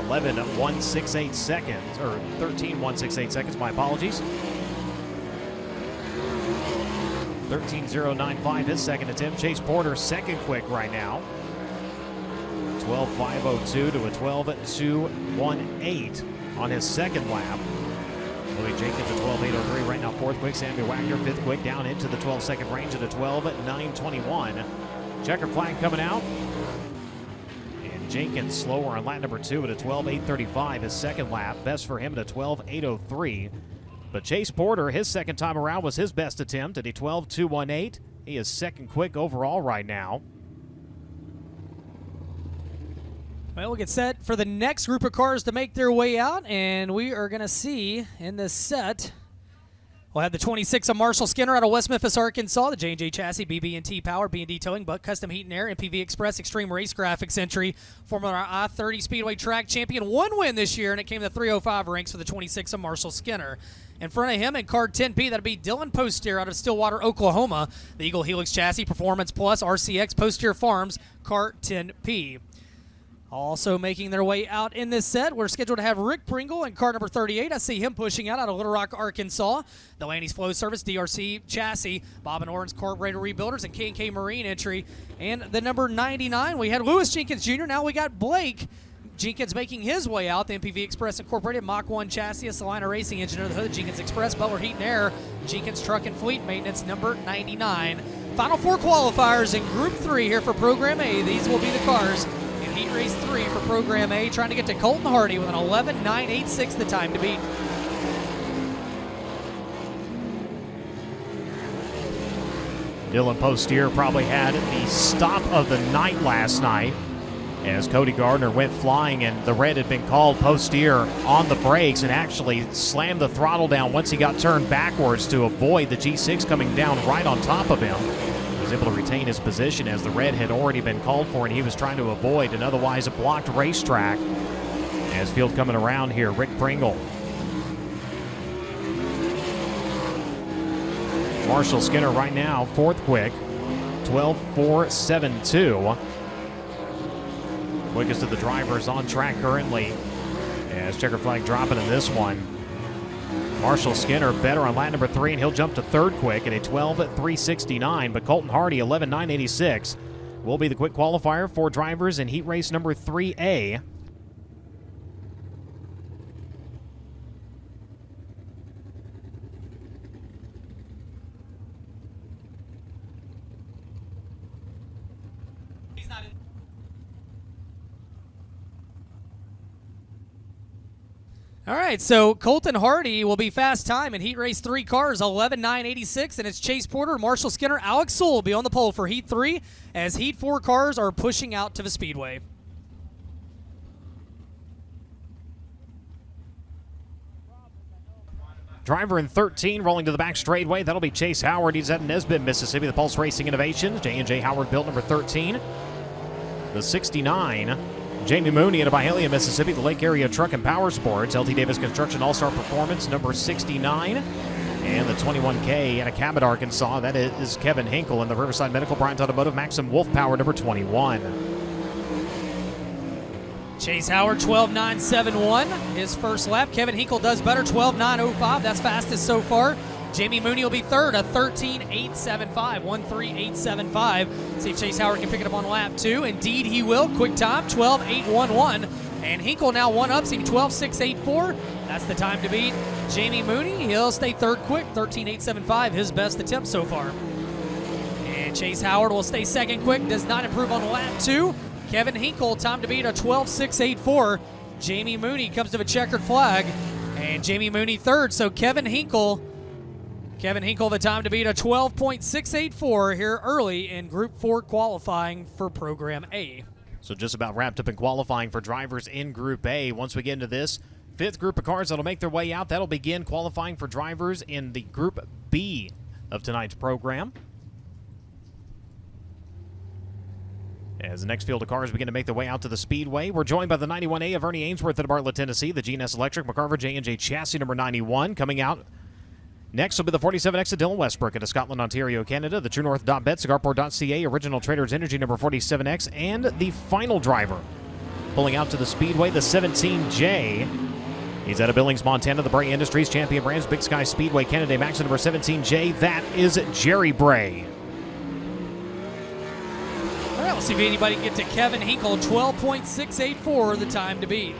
11.168 seconds, or 13.168 seconds, my apologies. 13.095 his second attempt. Chase Porter second quick right now. 12.502 to a 12.218 on his second lap. Louis Jenkins at 12.803 right now, fourth quick. Samuel Wagner fifth quick down into the 12-second range at a 12.921. Checker flag coming out. And Jenkins slower on lap number 2 at a 12.835 his second lap. Best for him at a 12.803. But Chase Porter, his second time around, was his best attempt at a 12.218. He is second quick overall right now. Well, we'll get set for the next group of cars to make their way out, and we are going to see in this set, we'll have the 26 of Marshall Skinner out of West Memphis, Arkansas, the J&J Chassis, BB&T Power, B&D Towing, Buck Custom Heat and Air, MPV Express, Extreme Race Graphics entry, former I-30 Speedway track champion, 1 win this year, and it came to 305 ranks for the 26 of Marshall Skinner. In front of him in car 10P, that'll be Dylan Postier out of Stillwater, Oklahoma, the Eagle Helix Chassis, Performance Plus, RCX, Postier Farms, car 10P. Also making their way out in this set, we're scheduled to have Rick Pringle in car number 38. I see him pushing out of Little Rock, Arkansas. The Lanny's Flow Service, DRC Chassis, Bob and Orange Carburetor Rebuilders, and K&K Marine entry. And the number 99, we had Lewis Jenkins Jr. Now we got Blake Jenkins making his way out. The MPV Express Incorporated, Mach 1 Chassis, a Salina Racing engine under the hood, Jenkins Express, Butler Heat and Air, Jenkins Truck and Fleet Maintenance, number 99. Final 4 qualifiers in Group 3 here for Program A. These will be the cars in Heat Race 3 for Program A, trying to get to Colton Hardy with an 11.986 the time to beat. Dylan Postier probably had the stop of the night last night as Cody Gardner went flying and the red had been called. Postier on the brakes and actually slammed the throttle down once he got turned backwards to avoid the G6 coming down right on top of him. He was able to retain his position as the red had already been called for and he was trying to avoid an otherwise blocked racetrack. As field coming around here, Rick Pringle. Marshall Skinner right now, fourth quick, 12.472. Quickest of the drivers on track currently as checker flag dropping in this one. Marshall Skinner better on lap number 3 and he'll jump to third quick at a 12.369, but Colton Hardy 11.986 will be the quick qualifier for drivers in heat race number 3A. All right, so Colton Hardy will be fast time in Heat Race 3 cars, 11.986, and it's Chase Porter, Marshall Skinner, Alex Sewell will be on the pole for Heat 3 as Heat 4 cars are pushing out to the Speedway. Driver in 13 rolling to the back straightaway. That'll be Chase Howard. He's at Nesbitt, Mississippi. The Pulse Racing Innovations. J&J Howard built number 13. The 69, Jamie Mooney out of Byhalia, Mississippi. The Lake Area Truck and Power Sports. LT Davis Construction All-Star Performance number 69. And the 21K out of Cabot, Arkansas. That is Kevin Hinkle. In the Riverside Medical Bryant Automotive Maxim Wolf Power number 21. Chase Howard, 12.971, his first lap. Kevin Hinkle does better, 12.905. That's fastest so far. Jamie Mooney will be third, a 13.875, 13.875. See if Chase Howard can pick it up on lap 2. Indeed, he will. Quick time, 12.811. And Hinkle now one up, seeing 12.684. That's the time to beat Jamie Mooney. He'll stay third quick, 13.875, his best attempt so far. And Chase Howard will stay second quick, does not improve on lap 2. Kevin Hinkle, time to beat a 12.684. Jamie Mooney comes to a checkered flag, and Jamie Mooney third. So Kevin Hinkle, the time to beat a 12.684 here early in Group 4 qualifying for Program A. So just about wrapped up in qualifying for drivers in Group A. Once we get into this fifth group of cars that'll make their way out, that'll begin qualifying for drivers in the Group B of tonight's program. As the next field of cars begin to make their way out to the Speedway, we're joined by the 91A of Ernie Ainsworth at Bartlett, Tennessee, the GNS Electric McCarver J&J chassis number 91. Coming out next will be the 47X of Dylan Westbrook out of Scotland, Ontario, Canada, the TrueNorth.bet, CigarPort.ca, Original Traders Energy number 47X, and the final driver pulling out to the Speedway, the 17J. He's out of Billings, Montana, the Bray Industries Champion Brands Big Sky Speedway Canada Max number 17J. That is Jerry Bray. All right, we'll see if anybody can get to Kevin Hinkle, 12.684, the time to beat.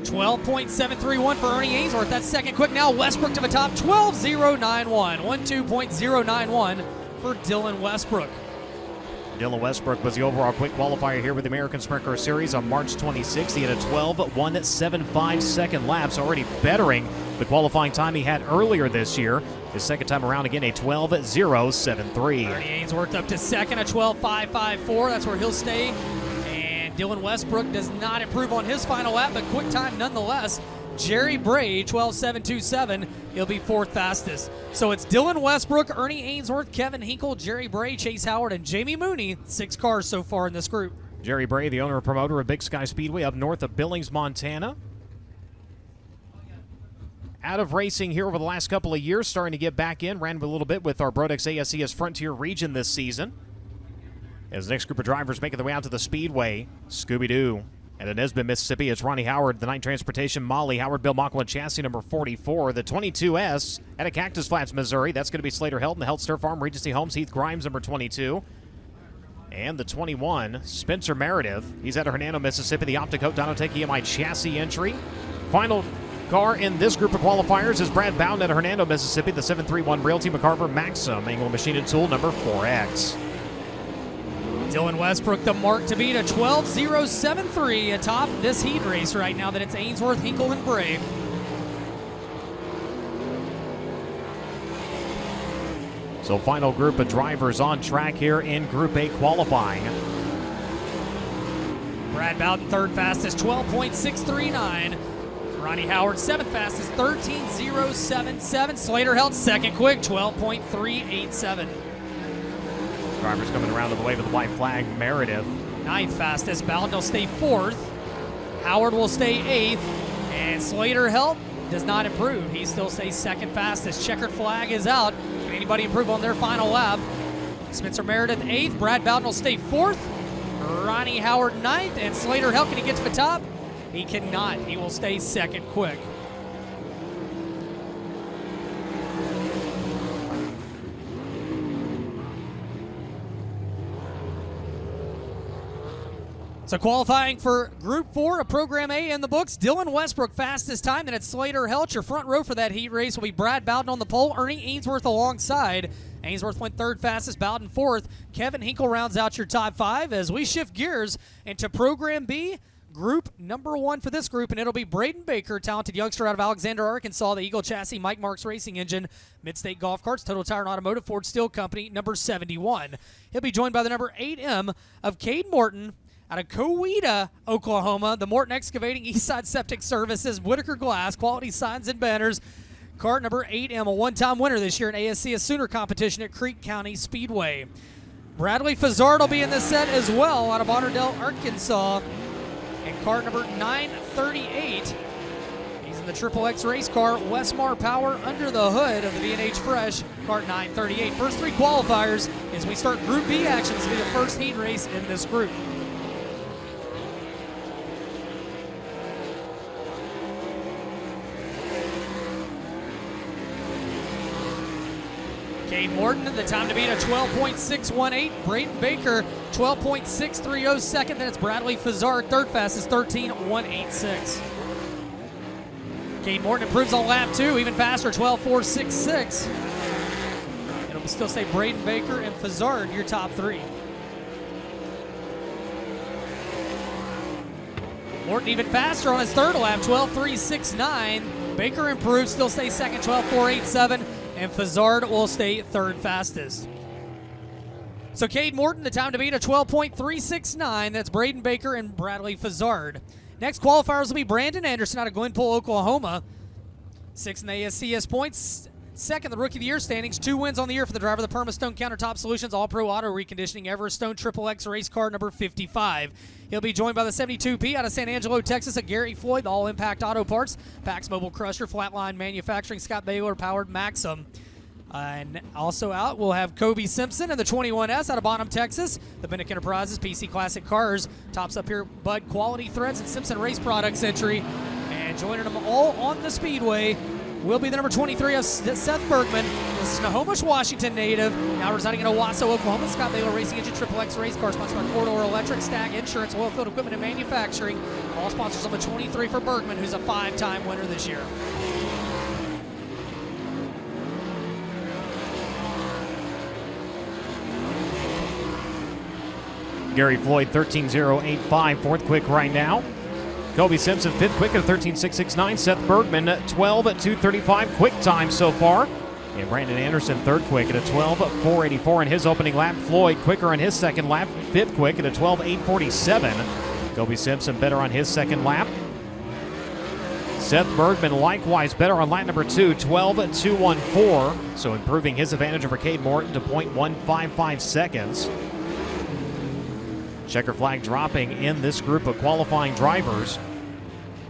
$12.731 for Ernie Ainsworth. That's second quick now. Westbrook to the top, 12.091. 12.091 for Dylan Westbrook. Dylan Westbrook was the overall quick qualifier here with the American Sprint Car Series on March 26th. He had a 12.175 second laps, already bettering the qualifying time he had earlier this year. His second time around, again, a 12.073. Ernie Ainsworth up to second, a 12.554. That's where he'll stay. And Dylan Westbrook does not improve on his final lap, but quick time nonetheless. Jerry Bray, 12.727. He'll be fourth fastest. So it's Dylan Westbrook, Ernie Ainsworth, Kevin Hinkle, Jerry Bray, Chase Howard, and Jamie Mooney. 6 cars so far in this group. Jerry Bray, the owner and promoter of Big Sky Speedway up north of Billings, Montana. Out of racing here over the last couple of years, starting to get back in. Ran a little bit with our Brodex ASCS Frontier region this season. As the next group of drivers making their way out to the Speedway, Scooby-Doo. And in Nesbitt, Mississippi, it's Ronnie Howard, the Night Transportation Molly Howard Bill Machwin chassis number 44. The 22S at a Cactus Flats, Missouri. That's going to be Slater Helton, the Helt Stir Farm, Regency Homes, Heath Grimes, number 22. And the 21, Spencer Meredith. He's out of Hernando, Mississippi, the Opticoat Donotech EMI chassis entry. Final car in this group of qualifiers is Brad Bowden out of Hernando, Mississippi, the 731 Realty McCarver Maxim Angle Machine and Tool number 4X. Dylan Westbrook, the mark to beat, a 12.073 atop this heat race right now that it's Ainsworth, Hinkle, and Bray. So final group of drivers on track here in Group A qualifying. Brad Bowden, third fastest, 12.639. Ronnie Howard, seventh fastest, 13.077. Slater held second quick, 12.387. Drivers coming around to the wave of the white flag. Meredith, ninth fastest. Bowden will stay fourth. Howard will stay eighth. And Slater Helt does not improve. He still stays second fastest. Checkered flag is out. Can anybody improve on their final lap? Spencer Meredith eighth. Brad Bowden will stay fourth. Ronnie Howard ninth. And Slater Helt, can he get to the top? He cannot. He will stay second quick. So qualifying for Group 4 of Program A in the books, Dylan Westbrook fastest time, then it's Slater Helt. Your front row for that heat race will be Brad Bowden on the pole, Ernie Ainsworth alongside. Ainsworth went third fastest, Bowden fourth. Kevin Hinkle rounds out your top 5 as we shift gears into Program B, Group number 1 for this group, and it'll be Braden Baker, talented youngster out of Alexander, Arkansas, the Eagle Chassis, Mike Marks Racing Engine, Midstate Golf Carts, Total Tire and Automotive, Ford Steel Company, number 71. He'll be joined by the number 8M of Cade Morton Out of Coweta, Oklahoma, the Morton Excavating, Eastside Septic Services, Whitaker Glass, Quality Signs and Banners. Cart number 8M, a one-time winner this year in ASCS Sooner competition at Creek County Speedway. Bradley Fazard will be in this set as well out of Bonnerdale, Arkansas. And cart number 938. He's in the Triple X race car, Westmar Power under the hood of the B&H Fresh, cart 938. First three qualifiers as we start Group B action. This will be the first heat race in this group. Cade Morton, the time to beat a 12.618. Braden Baker, 12.630 second. Then it's Bradley Fazard, third fastest, 13.186. Cade Morton improves on lap 2, even faster, 12.466. It'll still say Braden Baker and Fazard, your top three. Morton even faster on his third lap, 12.369. Baker improves, still stays second, 12.487. And Fazard will stay third fastest. So Cade Morton, the time to beat a 12.369. That's Braden Baker and Bradley Fazard. Next qualifiers will be Brandon Anderson out of Glenpool, Oklahoma. 6th in the ASCS points. Second, the Rookie of the Year standings. 2 wins on the year for the driver of the Permastone Countertop Solutions All-Pro Auto Reconditioning Everestone Triple X race car number 55. He'll be joined by the 72P out of San Angelo, Texas at Garrett Floyd, the All-Impact Auto Parts, Pax Mobile Crusher, Flatline Manufacturing, Scott Baylor powered Maxim. And also out, we'll have Kobe Simpson in the 21S out of Bonham, Texas. The Bennick Enterprises, PC Classic Cars. Tops up here, Bud Quality Threads and Simpson Race Products entry. And joining them all on the Speedway will be the number 23 of Seth Bergman, the Snohomish, Washington native, now residing in Owasso, Oklahoma. Scott Baylor Racing Engine Triple X race car, sponsored by Corridor Electric, Stag Insurance, Oilfield Equipment and Manufacturing. All sponsors on the 23 for Bergman, who's a 5-time winner this year. Gary Floyd, 13.085, fourth quick right now. Kobe Simpson, fifth quick at a 13.669. Seth Bergman, 12.235 quick time so far. And Brandon Anderson, third quick at a 12.484 in his opening lap. Floyd quicker on his second lap, fifth quick at a 12.847. Kobe Simpson better on his second lap. Seth Bergman likewise better on lap number 2, 12.214. So improving his advantage over Cade Morton to 0.155 seconds. Checker flag dropping in this group of qualifying drivers.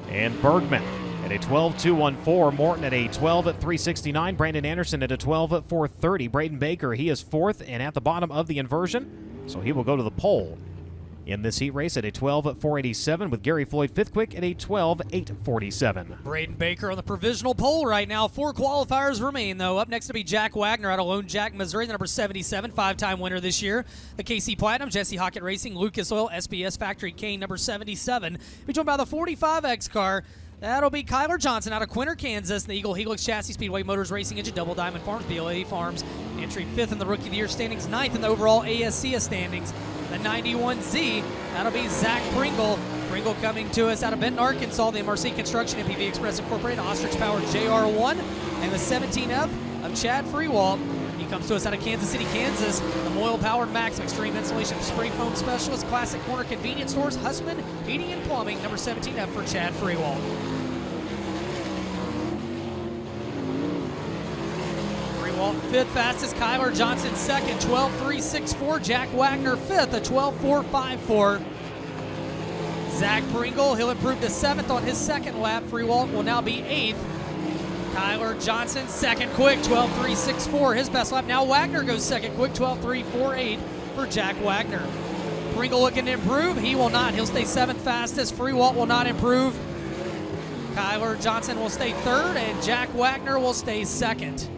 And Bergman at a 12.214, Morton at a 12.369, Brandon Anderson at a 12.430. Braden Baker, he is fourth and at the bottom of the inversion, so he will go to the pole in this heat race at a 12.487, with Gary Floyd fifth quick at a 12.847. Braden Baker on the provisional pole right now. 4 qualifiers remain, though. Up next to be Jack Wagner out of Lone Jack, Missouri, the number 77, 5-time winner this year. The KC Platinum, Jesse Hockett Racing, Lucas Oil, SBS Factory Kane, number 77. Be joined by the 45X car. That'll be Kyler Johnson out of Quinter, Kansas, the Eagle Helix Chassis Speedway Motors Racing Engine, Double Diamond Farms, BLA Farms. Entry 5th in the Rookie of the Year standings, 9th in the overall ASCS standings. The 91Z, that'll be Zach Pringle. Pringle coming to us out of Benton, Arkansas, the MRC Construction, MPV Express Incorporated, Ostrich Powered JR1, and the 17F of Chad Freewalt. He comes to us out of Kansas City, Kansas, the Moyle Powered Maxim Extreme Insulation Spray Foam Specialist, Classic Corner Convenience Stores, Hussman Heating and Plumbing, number 17F for Chad Freewalt. Fifth fastest, Kyler Johnson second, 12.364. Jack Wagner fifth, a 12.454. Zach Pringle, he'll improve to seventh on his second lap. Freewalt will now be eighth. Kyler Johnson second quick, 12.364. His best lap. Now Wagner goes second quick, 12.348 for Jack Wagner. Pringle looking to improve. He will not. He'll stay seventh fastest. Freewalt will not improve. Kyler Johnson will stay third, and Jack Wagner will stay second.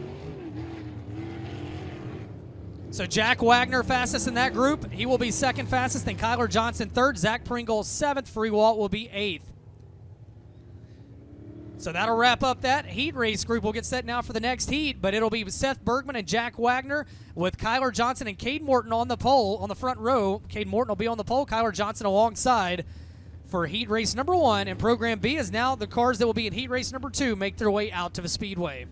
So Jack Wagner fastest in that group. He will be second fastest, then Kyler Johnson third, Zach Pringle seventh, Freewalt will be eighth. So that'll wrap up that heat race group. We'll get set now for the next heat, but it'll be Seth Bergman and Jack Wagner with Kyler Johnson and Cade Morton on the pole on the front row. Cade Morton will be on the pole, Kyler Johnson alongside for heat race number 1. And Program B is now the cars that will be in heat race number 2 make their way out to the Speedway.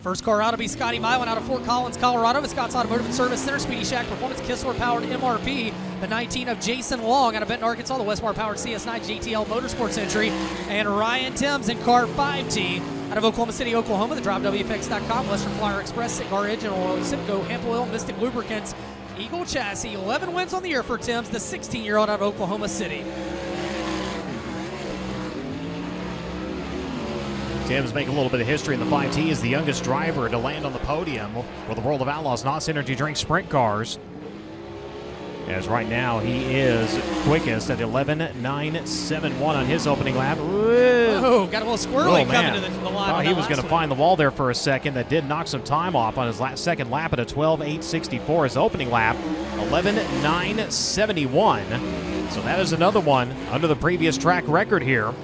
First car out will be Scotty Milan out of Fort Collins, Colorado, with Scott's Automotive and Service Center. Speedy Shack Performance Kistler-powered MRP. The 19 of Jason Long out of Benton, Arkansas. The Westmar-powered CS9 GTL Motorsports entry. And Ryan Timms in car 5T out of Oklahoma City, Oklahoma. The DriveWFX.com, Western Flyer Express, Cigar Engine Oil, Citgo, Hemp Oil, Mystic Lubricants, Eagle Chassis. 11 wins on the year for Timms, the 16-year-old out of Oklahoma City. Timms making a little bit of history in the 5T. He is the youngest driver to land on the podium with the World of Outlaws NOS Energy Drink Sprint Cars. As right now he is quickest at 11.971 on his opening lap. Oh, got a little squirrely coming to the line. Oh, he was going to find the wall there for a second. That did knock some time off on his second lap at a 12.864. His opening lap, 11.971. So that is another one under the previous track record here.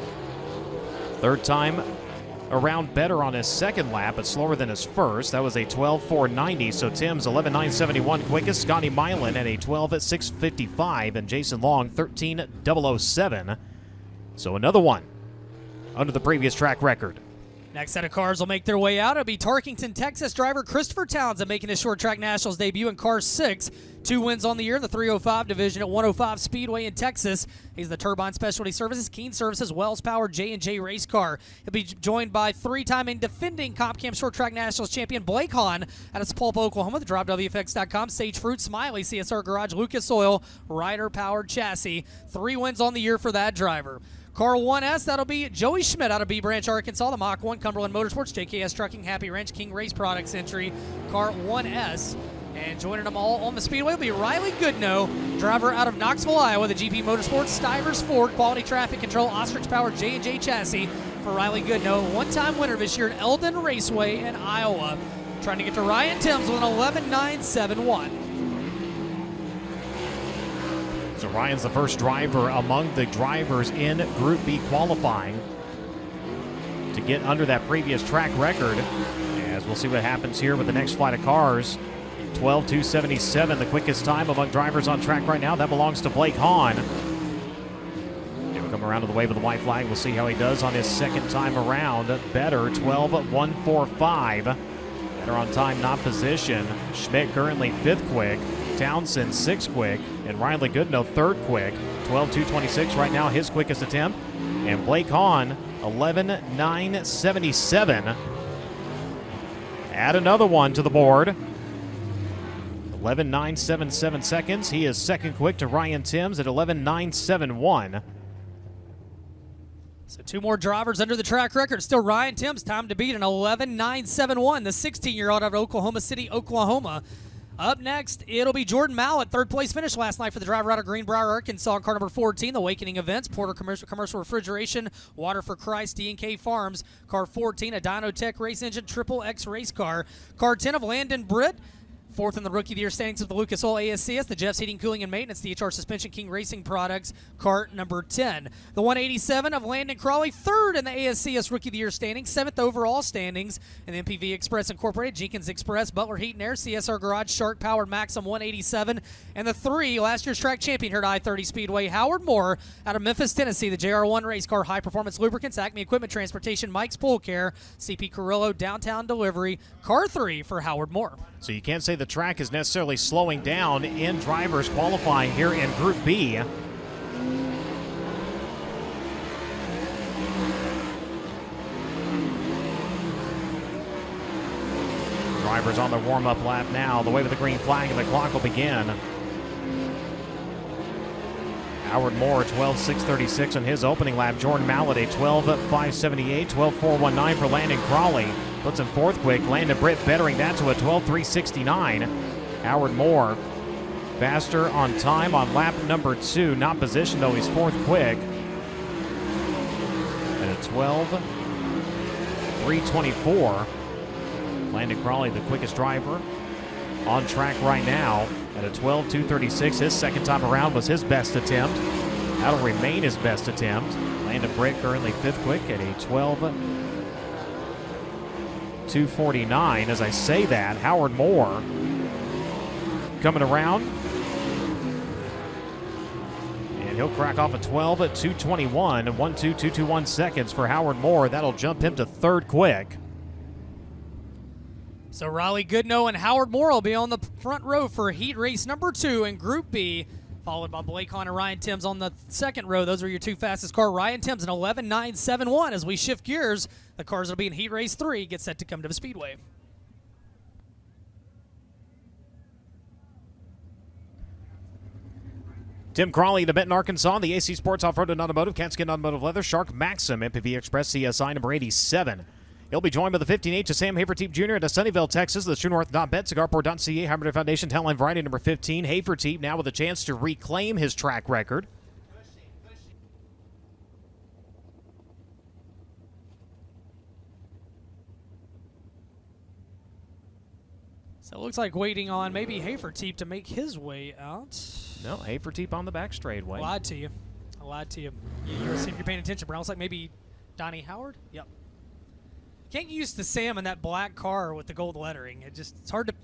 Third time around better on his second lap, but slower than his first. That was a 12.490. So Timms 11.971 quickest. Scotty Milan at a 12.655, and Jason Long 13.007. So another one under the previous track record. Next set of cars will make their way out. It'll be Tarkington, Texas driver Christopher Townsend making his short track nationals debut in car 6. 2 wins on the year in the 305 division at 105 Speedway in Texas. He's the Turbine Specialty Services, Keen Services, Wells Power J&J race car. He'll be joined by 3-time and defending Comp Cam Short Track Nationals champion Blake Hahn out of Sapulpa, Oklahoma. The DriveWFX.com, Sage Fruit, Smiley, CSR Garage, Lucas Oil, Ryder Powered Chassis. 3 wins on the year for that driver. Car 1S, that'll be Joey Schmidt out of B Branch, Arkansas. The Mach 1, Cumberland Motorsports, JKS Trucking, Happy Ranch, King Race Products entry. Car 1S. And joining them all on the Speedway will be Riley Goodnow, driver out of Knoxville, Iowa. The GP Motorsports, Stivers Ford, Quality Traffic Control, Ostrich Powered J&J Chassis for Riley Goodnow. One-time winner this year at Eldon Raceway in Iowa. Trying to get to Ryan Timms with an 11.971. So Ryan's the first driver among the drivers in Group B qualifying to get under that previous track record. As we'll see what happens here with the next flight of cars. 12.277, the quickest time among drivers on track right now. That belongs to Blake Hahn. He'll come around to the wave of the white flag. We'll see how he does on his second time around. Better, 12.145. Better on time, not position. Schmidt currently 5th quick. Townsend 6th quick. And Riley Goodnow 3rd quick. 12.226 right now, his quickest attempt. And Blake Hahn, 11.977. Add another one to the board. 11.977 seconds. He is second quick to Ryan Timms at 11.971. So 2 more drivers under the track record. Still Ryan Timms, time to beat an 11.971, the 16-year-old out of Oklahoma City, Oklahoma. Up next, it'll be Jordan Mallett. 3rd place finish last night for the driver out of Greenbrier, Arkansas, in car number 14, the Awakening Events, Porter Commercial Refrigeration, Water for Christ, D&K Farms. Car 14, a Dynotech race engine, Triple X race car. Car 10 of Landon Britt. 4th in the Rookie of the Year standings of the Lucas Oil ASCS, the Jeff's Heating, Cooling, and Maintenance, the HR Suspension King Racing Products, cart number 10. The 187 of Landon Crawley, 3rd in the ASCS Rookie of the Year standings, 7th overall standings in the MPV Express Incorporated, Jenkins Express, Butler Heat and Air, CSR Garage, Shark Powered Maxim 187, and the 3, last year's track champion here at I-30 Speedway, Howard Moore out of Memphis, Tennessee, the JR1 race car, High Performance Lubricants, Acme Equipment Transportation, Mike's Pool Care, CP Carrillo, Downtown Delivery, car 3 for Howard Moore. So you can't say the track is necessarily slowing down in drivers qualifying here in Group B. Drivers on the warm-up lap now. The wave of the green flag and the clock will begin. Howard Moore, 12.636 on his opening lap. Jordan Mallett, a 12.578, 12.419 for Landon Crawley. Puts him 4th quick. Landon Britt bettering that to a 12.369. Howard Moore faster on time on lap number 2. Not positioned, though. He's 4th quick. At a 12.324. Landon Crawley, the quickest driver on track right now at a 12.236. His second time around was his best attempt. That'll remain his best attempt. Landon Britt currently 5th quick at a 12.249. As I say that, Howard Moore coming around. And he'll crack off a 12.221, 1.2221 seconds for Howard Moore. That'll jump him to 3rd quick. So Riley Goodnow and Howard Moore will be on the front row for heat race number 2 in Group B, followed by Blake Hahn and Ryan Timms on the second row. Those are your 2 fastest cars. Ryan Timms an 11.971. As we shift gears, the cars that will be in heat race 3 get set to come to the Speedway. Tim Crawley to Benton, Arkansas. The AC Sports Off-Road and Automotive, Catskin Automotive Leather, Shark Maxim, MPV Express CSI number 87. He'll be joined by the 15H of Sam Haferteep Jr. at Sunnyvale, Texas. The TrueNorth.bet, Cigarport.ca, Hybrid Foundation, Talent Variety number 15. Haferteep now with a chance to reclaim his track record. So it looks like waiting on maybe Haferteep to make his way out. No, Haferteep on the back straightaway. I lied to you. I lied to you. You were seeing if you're paying attention, Brown. Looks like maybe Donnie Howard? Yep. Can't get used to Sam in that black car with the gold lettering. It's hard to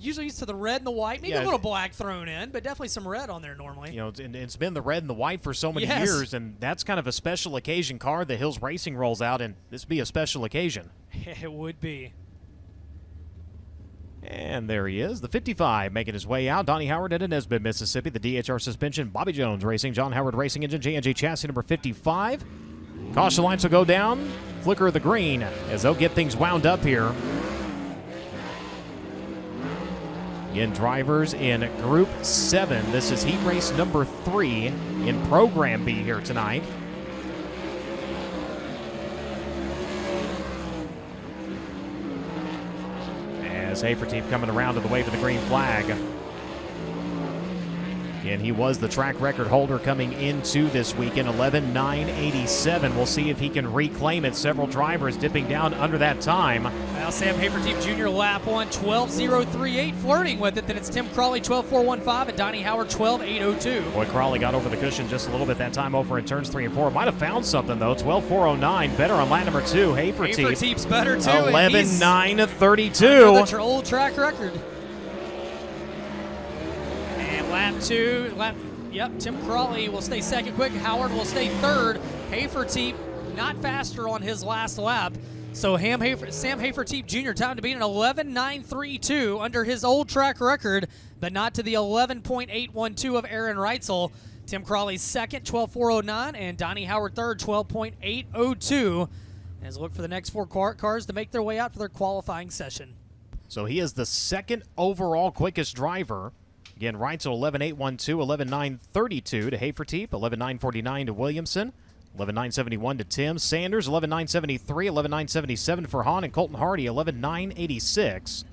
usually used to the red and the white, maybe a little black thrown in, but definitely some red on there normally. You know, it's been the red and the white for so many Yes. years, and that's kind of a special occasion car that Hills Racing rolls out, and this would be a special occasion. It would be. And there he is, the 55, making his way out. Donnie Howard at Nesbitt, Mississippi. The DHR suspension, Bobby Jones Racing, John Howard Racing Engine, J&J chassis number 55. Caution lights will go down. Flicker of the green as they'll get things wound up here. Again, drivers in Group 7. This is heat race number 3 in Program B here tonight. As Haferteep coming around to the wave of the green flag. And he was the track record holder coming into this weekend, 11.987. We'll see if he can reclaim it. Several drivers dipping down under that time. Now Sam Haferteep Jr. lap 1, 12.038, flirting with it. Then it's Tim Crawley, 12.415, and Donnie Howard, 12.802. Boy, Crawley got over the cushion just a little bit that time over in turns 3 and 4. Might have found something, though. 12.409, better on lap number 2. Haferteep's better, too. 11.932. That's your old track record. Lap 2, Tim Crawley will stay second quick. Howard will stay third. Haferteep not faster on his last lap. So Sam Haferteep Jr. time to beat an 11.932 under his old track record, but not to the 11.812 of Aaron Reitzel. Tim Crawley second, 12.409, and Donnie Howard third, 12.802. As we look for the next 4 cars to make their way out for their qualifying session. So he is the second overall quickest driver. Again, Reitzel 11.812, 11.932 to Haferteep, 11.949 to Williamson, 11.971 to Tim. Sanders, 11.973, 11.977 for Hahn, and Colton Hardy, 11.986.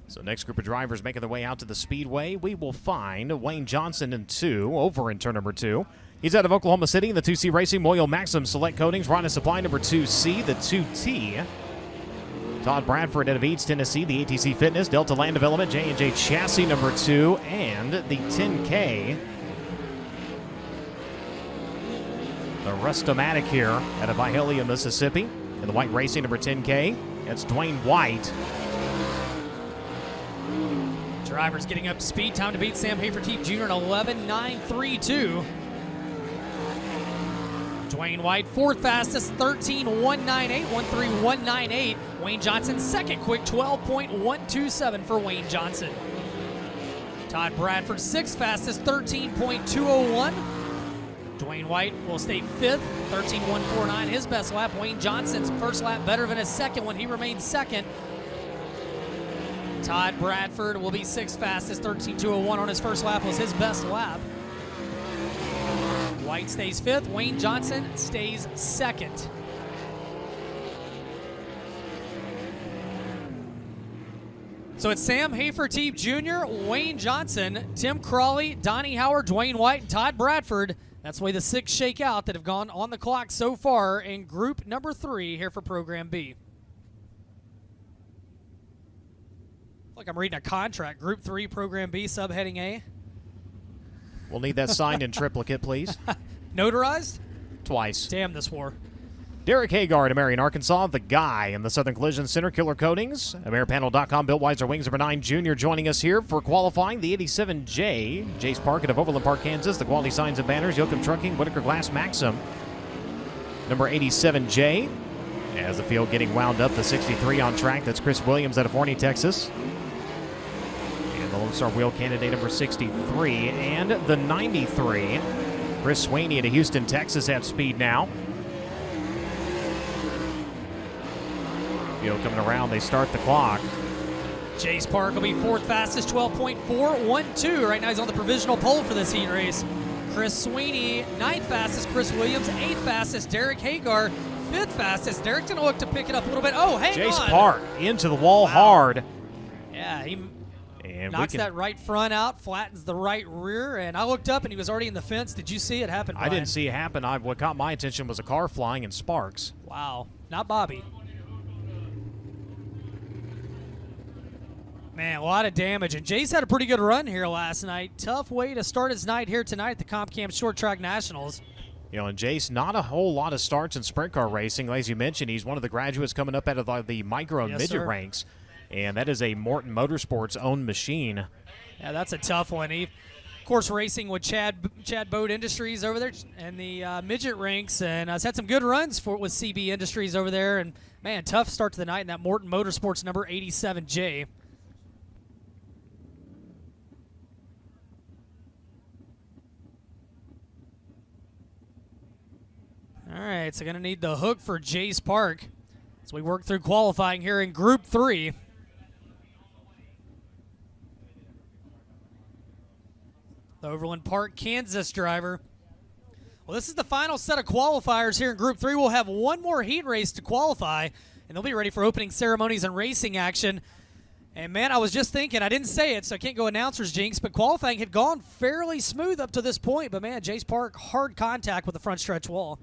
So next group of drivers making their way out to the Speedway. We will find Wayne Johnson in 2, over in turn number 2. He's out of Oklahoma City in the 2C Racing, Moyle Maxim Select Coatings, Rhino Supply number 2C, the 2T. Todd Bradford out of Eads, Tennessee, the ATC Fitness, Delta Land Development, J&J Chassis number 2, and the 10K. The Rustomatic here out of Byhalia, Mississippi, and the White Racing number 10K. That's Dwayne White. Drivers getting up to speed. Time to beat Sam Haferteep Jr. at 11.932. Dwayne White, 4th fastest, 13.198, 13.198. Wayne Johnson, second quick, 12.127 for Wayne Johnson. Todd Bradford, 6th fastest, 13.201. Dwayne White will stay 5th, 13.149, his best lap. Wayne Johnson's first lap better than his second one. He remains second. Todd Bradford will be 6th fastest, 13.201 on his first lap, was his best lap. White stays 5th. Wayne Johnson stays 2nd. So it's Sam Haferteep Jr., Wayne Johnson, Tim Crawley, Donnie Howard, Dwayne White, and Todd Bradford. That's the way the 6 shake out that have gone on the clock so far in group number 3 here for Program B. Like I'm reading a contract. Group 3, Program B, subheading A. We'll need that signed in triplicate, please. Notarized? Twice. Damn this war. Derek Hagar to Marion, Arkansas, the guy in the Southern Collision Center, Killer Coatings. AmeriPanel.com, Bill Weiser, Wings number 9 Jr. joining us here for qualifying. The 87J, Jace Park out of Overland Park, Kansas. The Quality Signs and Banners, Yoakum Trucking, Whitaker Glass Maxim. Number 87J. As the field getting wound up, the 63 on track. That's Chris Williams out of Forney, Texas. And the Lone Star wheel candidate number 63. And the 93, Chris Sweeney out of Houston, Texas, at speed now. Field coming around. They start the clock. Jace Park will be fourth fastest, 12.412. Right now he's on the provisional pole for this heat race. Chris Sweeney, ninth fastest. Chris Williams, eighth fastest. Derek Hagar, fifth fastest. Derek's going to look to pick it up a little bit. Oh, hang on. Jace Park into the wall hard. Yeah, he and knocks that right front out, flattens the right rear, and I looked up and he was already in the fence. Did you see it happen, Brian? I didn't see it happen. What caught my attention was a car flying and sparks. Wow, not Bobby. Man, a lot of damage, and Jace had a pretty good run here last night. Tough way to start his night here tonight at the Comp Cam Short Track Nationals. You know, and Jace, not a whole lot of starts in sprint car racing. As you mentioned, he's one of the graduates coming up out of the micro and midget ranks, and that is a Morton Motorsports owned machine. Yeah, that's a tough one. He, of course, racing with Chad Boat Industries over there in the midget ranks, and has had some good runs with CB Industries over there. And man, tough start to the night in that Morton Motorsports number 87J. All right, so going to need the hook for Jace Park as we work through qualifying here in Group 3. The Overland Park, Kansas driver. Well, this is the final set of qualifiers here in Group 3. We'll have one more heat race to qualify, and they'll be ready for opening ceremonies and racing action. And, man, I was just thinking, I didn't say it, so I can't go announcer's jinx, but qualifying had gone fairly smooth up to this point. But, man, Jace Park, hard contact with the front stretch wall.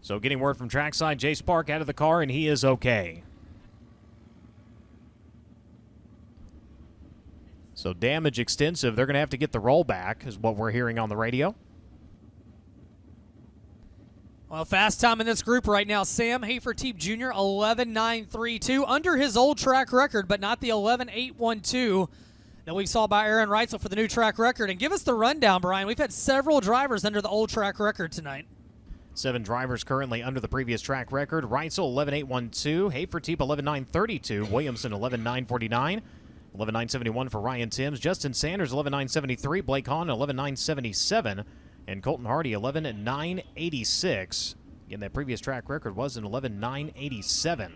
So getting word from trackside, Jace Park out of the car, and he is okay. So damage extensive. They're going to have to get the roll back, is what we're hearing on the radio. Well, fast time in this group right now, Sam Haferteep Jr., 11.932, under his old track record, but not the 11.812 that we saw by Aaron Reitzel for the new track record. And give us the rundown, Brian. We've had several drivers under the old track record tonight. 7 drivers currently under the previous track record. Reitzel, 11.812. Haferteep, 11.932. Williamson, 11.949. 11.971 for Ryan Timms. Justin Sanders, 11.973. Blake Hahn, 11.977. And Colton Hardy, 11.986. Again, that previous track record was an 11.987.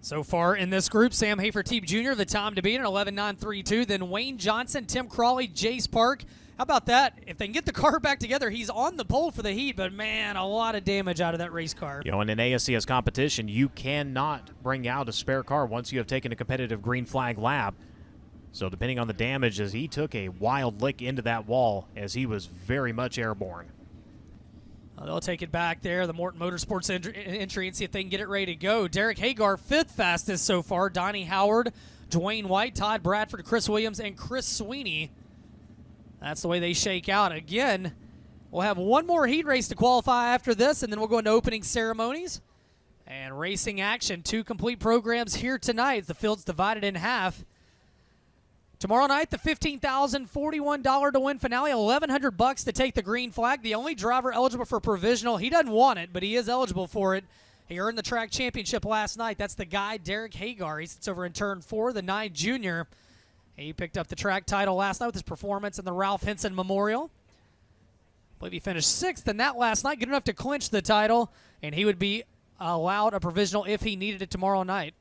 So far in this group, Sam Haferteep Jr., the time to beat, an 11.932. Then Wayne Johnson, Tim Crawley, Jace Park. How about that? If they can get the car back together, he's on the pole for the heat, but, man, a lot of damage out of that race car. You know, in an ASCS competition, you cannot bring out a spare car once you have taken a competitive green flag lap. So depending on the damage, as he took a wild lick into that wall as he was very much airborne. They'll take it back there, the Morton Motorsports entry, and see if they can get it ready to go. Derek Hagar, fifth fastest so far. Donnie Howard, Dwayne White, Todd Bradford, Chris Williams, and Chris Sweeney. That's the way they shake out. Again, we'll have one more heat race to qualify after this, and then we'll go into opening ceremonies and racing action. 2 complete programs here tonight. The field's divided in half. Tomorrow night, the $15,041 to win finale, $1,100 to take the green flag. The only driver eligible for provisional. He doesn't want it, but he is eligible for it. He earned the track championship last night. That's the guy, Derek Hagar. He sits over in turn 4, the 9 junior. He picked up the track title last night with his performance in the Ralph Henson Memorial. I believe he finished 6th in that last night, good enough to clinch the title, and he would be allowed a provisional if he needed it tomorrow night.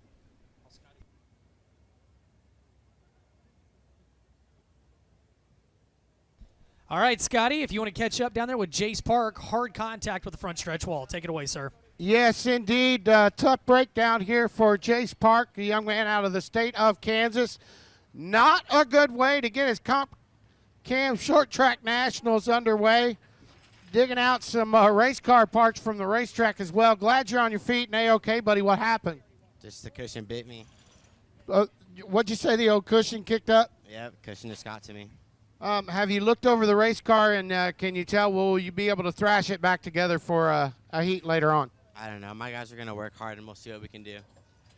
All right, Scotty, if you want to catch up down there with Jace Park, hard contact with the front stretch wall. Take it away, sir. Yes, indeed. Tough breakdown here for Jace Park, a young man out of the state of Kansas. Not a good way to get his Comp Cam Short Track Nationals underway. Digging out some race car parts from the racetrack as well. Glad you're on your feet and A-okay, buddy. What happened? Just the cushion bit me. What'd you say, the old cushion kicked up? Yeah, the cushion just got to me. Have you looked over the race car, and can you tell, will you be able to thrash it back together for a heat later on? I don't know. My guys are going to work hard, and we'll see what we can do.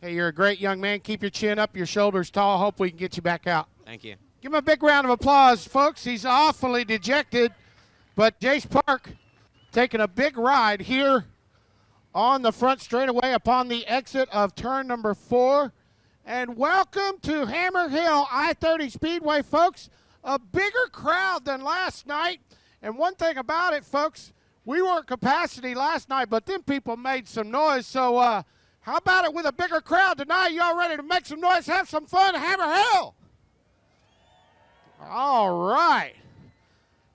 Hey, you're a great young man. Keep your chin up, your shoulders tall. Hope we can get you back out. Thank you. Give him a big round of applause, folks. He's awfully dejected, but Jace Park taking a big ride here on the front straightaway upon the exit of turn number 4. And welcome to Hammer Hill I-30 Speedway, folks. A bigger crowd than last night. And one thing about it, folks, we weren't capacity last night, but then people made some noise. So how about it with a bigger crowd tonight? Y'all ready to make some noise, have some fun, Hammer Hill? All right.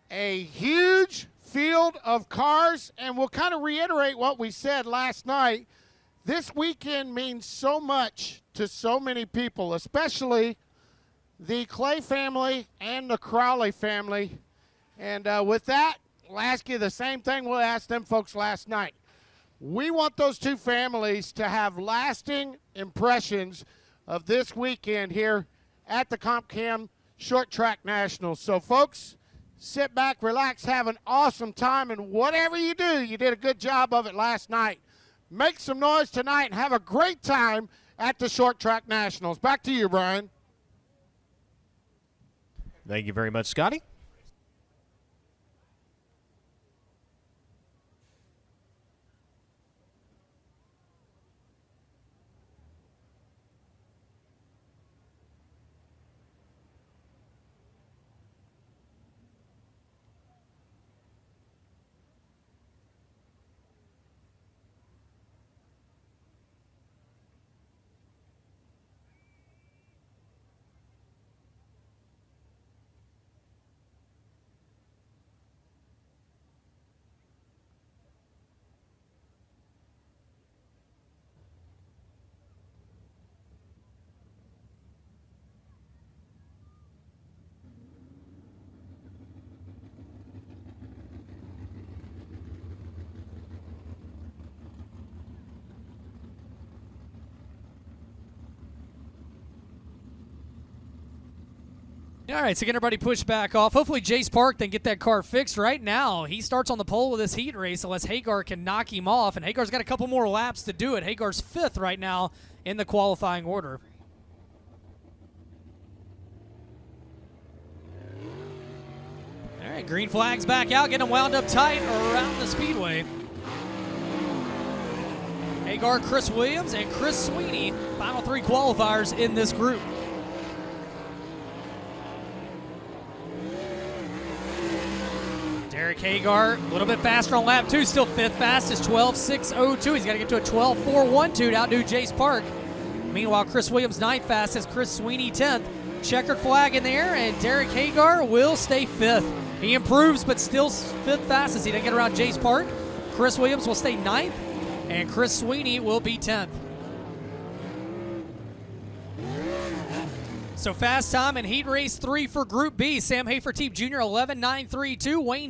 A huge field of cars, and we'll kind of reiterate what we said last night. This weekend means so much to so many people, especially the Clay family and the Crowley family. And with that, we'll ask you the same thing we'll ask them folks last night. We want those two families to have lasting impressions of this weekend here at the Comp Cam Short Track Nationals. So, folks, sit back, relax, have an awesome time, and whatever you do, you did a good job of it last night. Make some noise tonight and have a great time at the Short Track Nationals. Back to you, Brian. Thank you very much, Scotty. All right, so get everybody pushed back off. Hopefully Jace Park then get that car fixed right now. He starts on the pole with this heat race unless Hagar can knock him off, and Hagar's got a couple more laps to do it. Hagar's 5th right now in the qualifying order. All right, green flag's back out, getting them wound up tight around the speedway. Hagar, Chris Williams, and Chris Sweeney, final 3 qualifiers in this group. Derek Hagar, a little bit faster on lap 2, still 5th fastest, 12.602. He's got to get to a 12.412 to outdo Jace Park. Meanwhile, Chris Williams 9th fastest, Chris Sweeney 10th. Checkered flag in the air, and Derek Hagar will stay 5th. He improves, but still 5th fastest. He didn't get around Jace Park. Chris Williams will stay 9th, and Chris Sweeney will be 10th. So fast time in heat race 3 for Group B. Sam Hafer Team Jr. 11.932. Wayne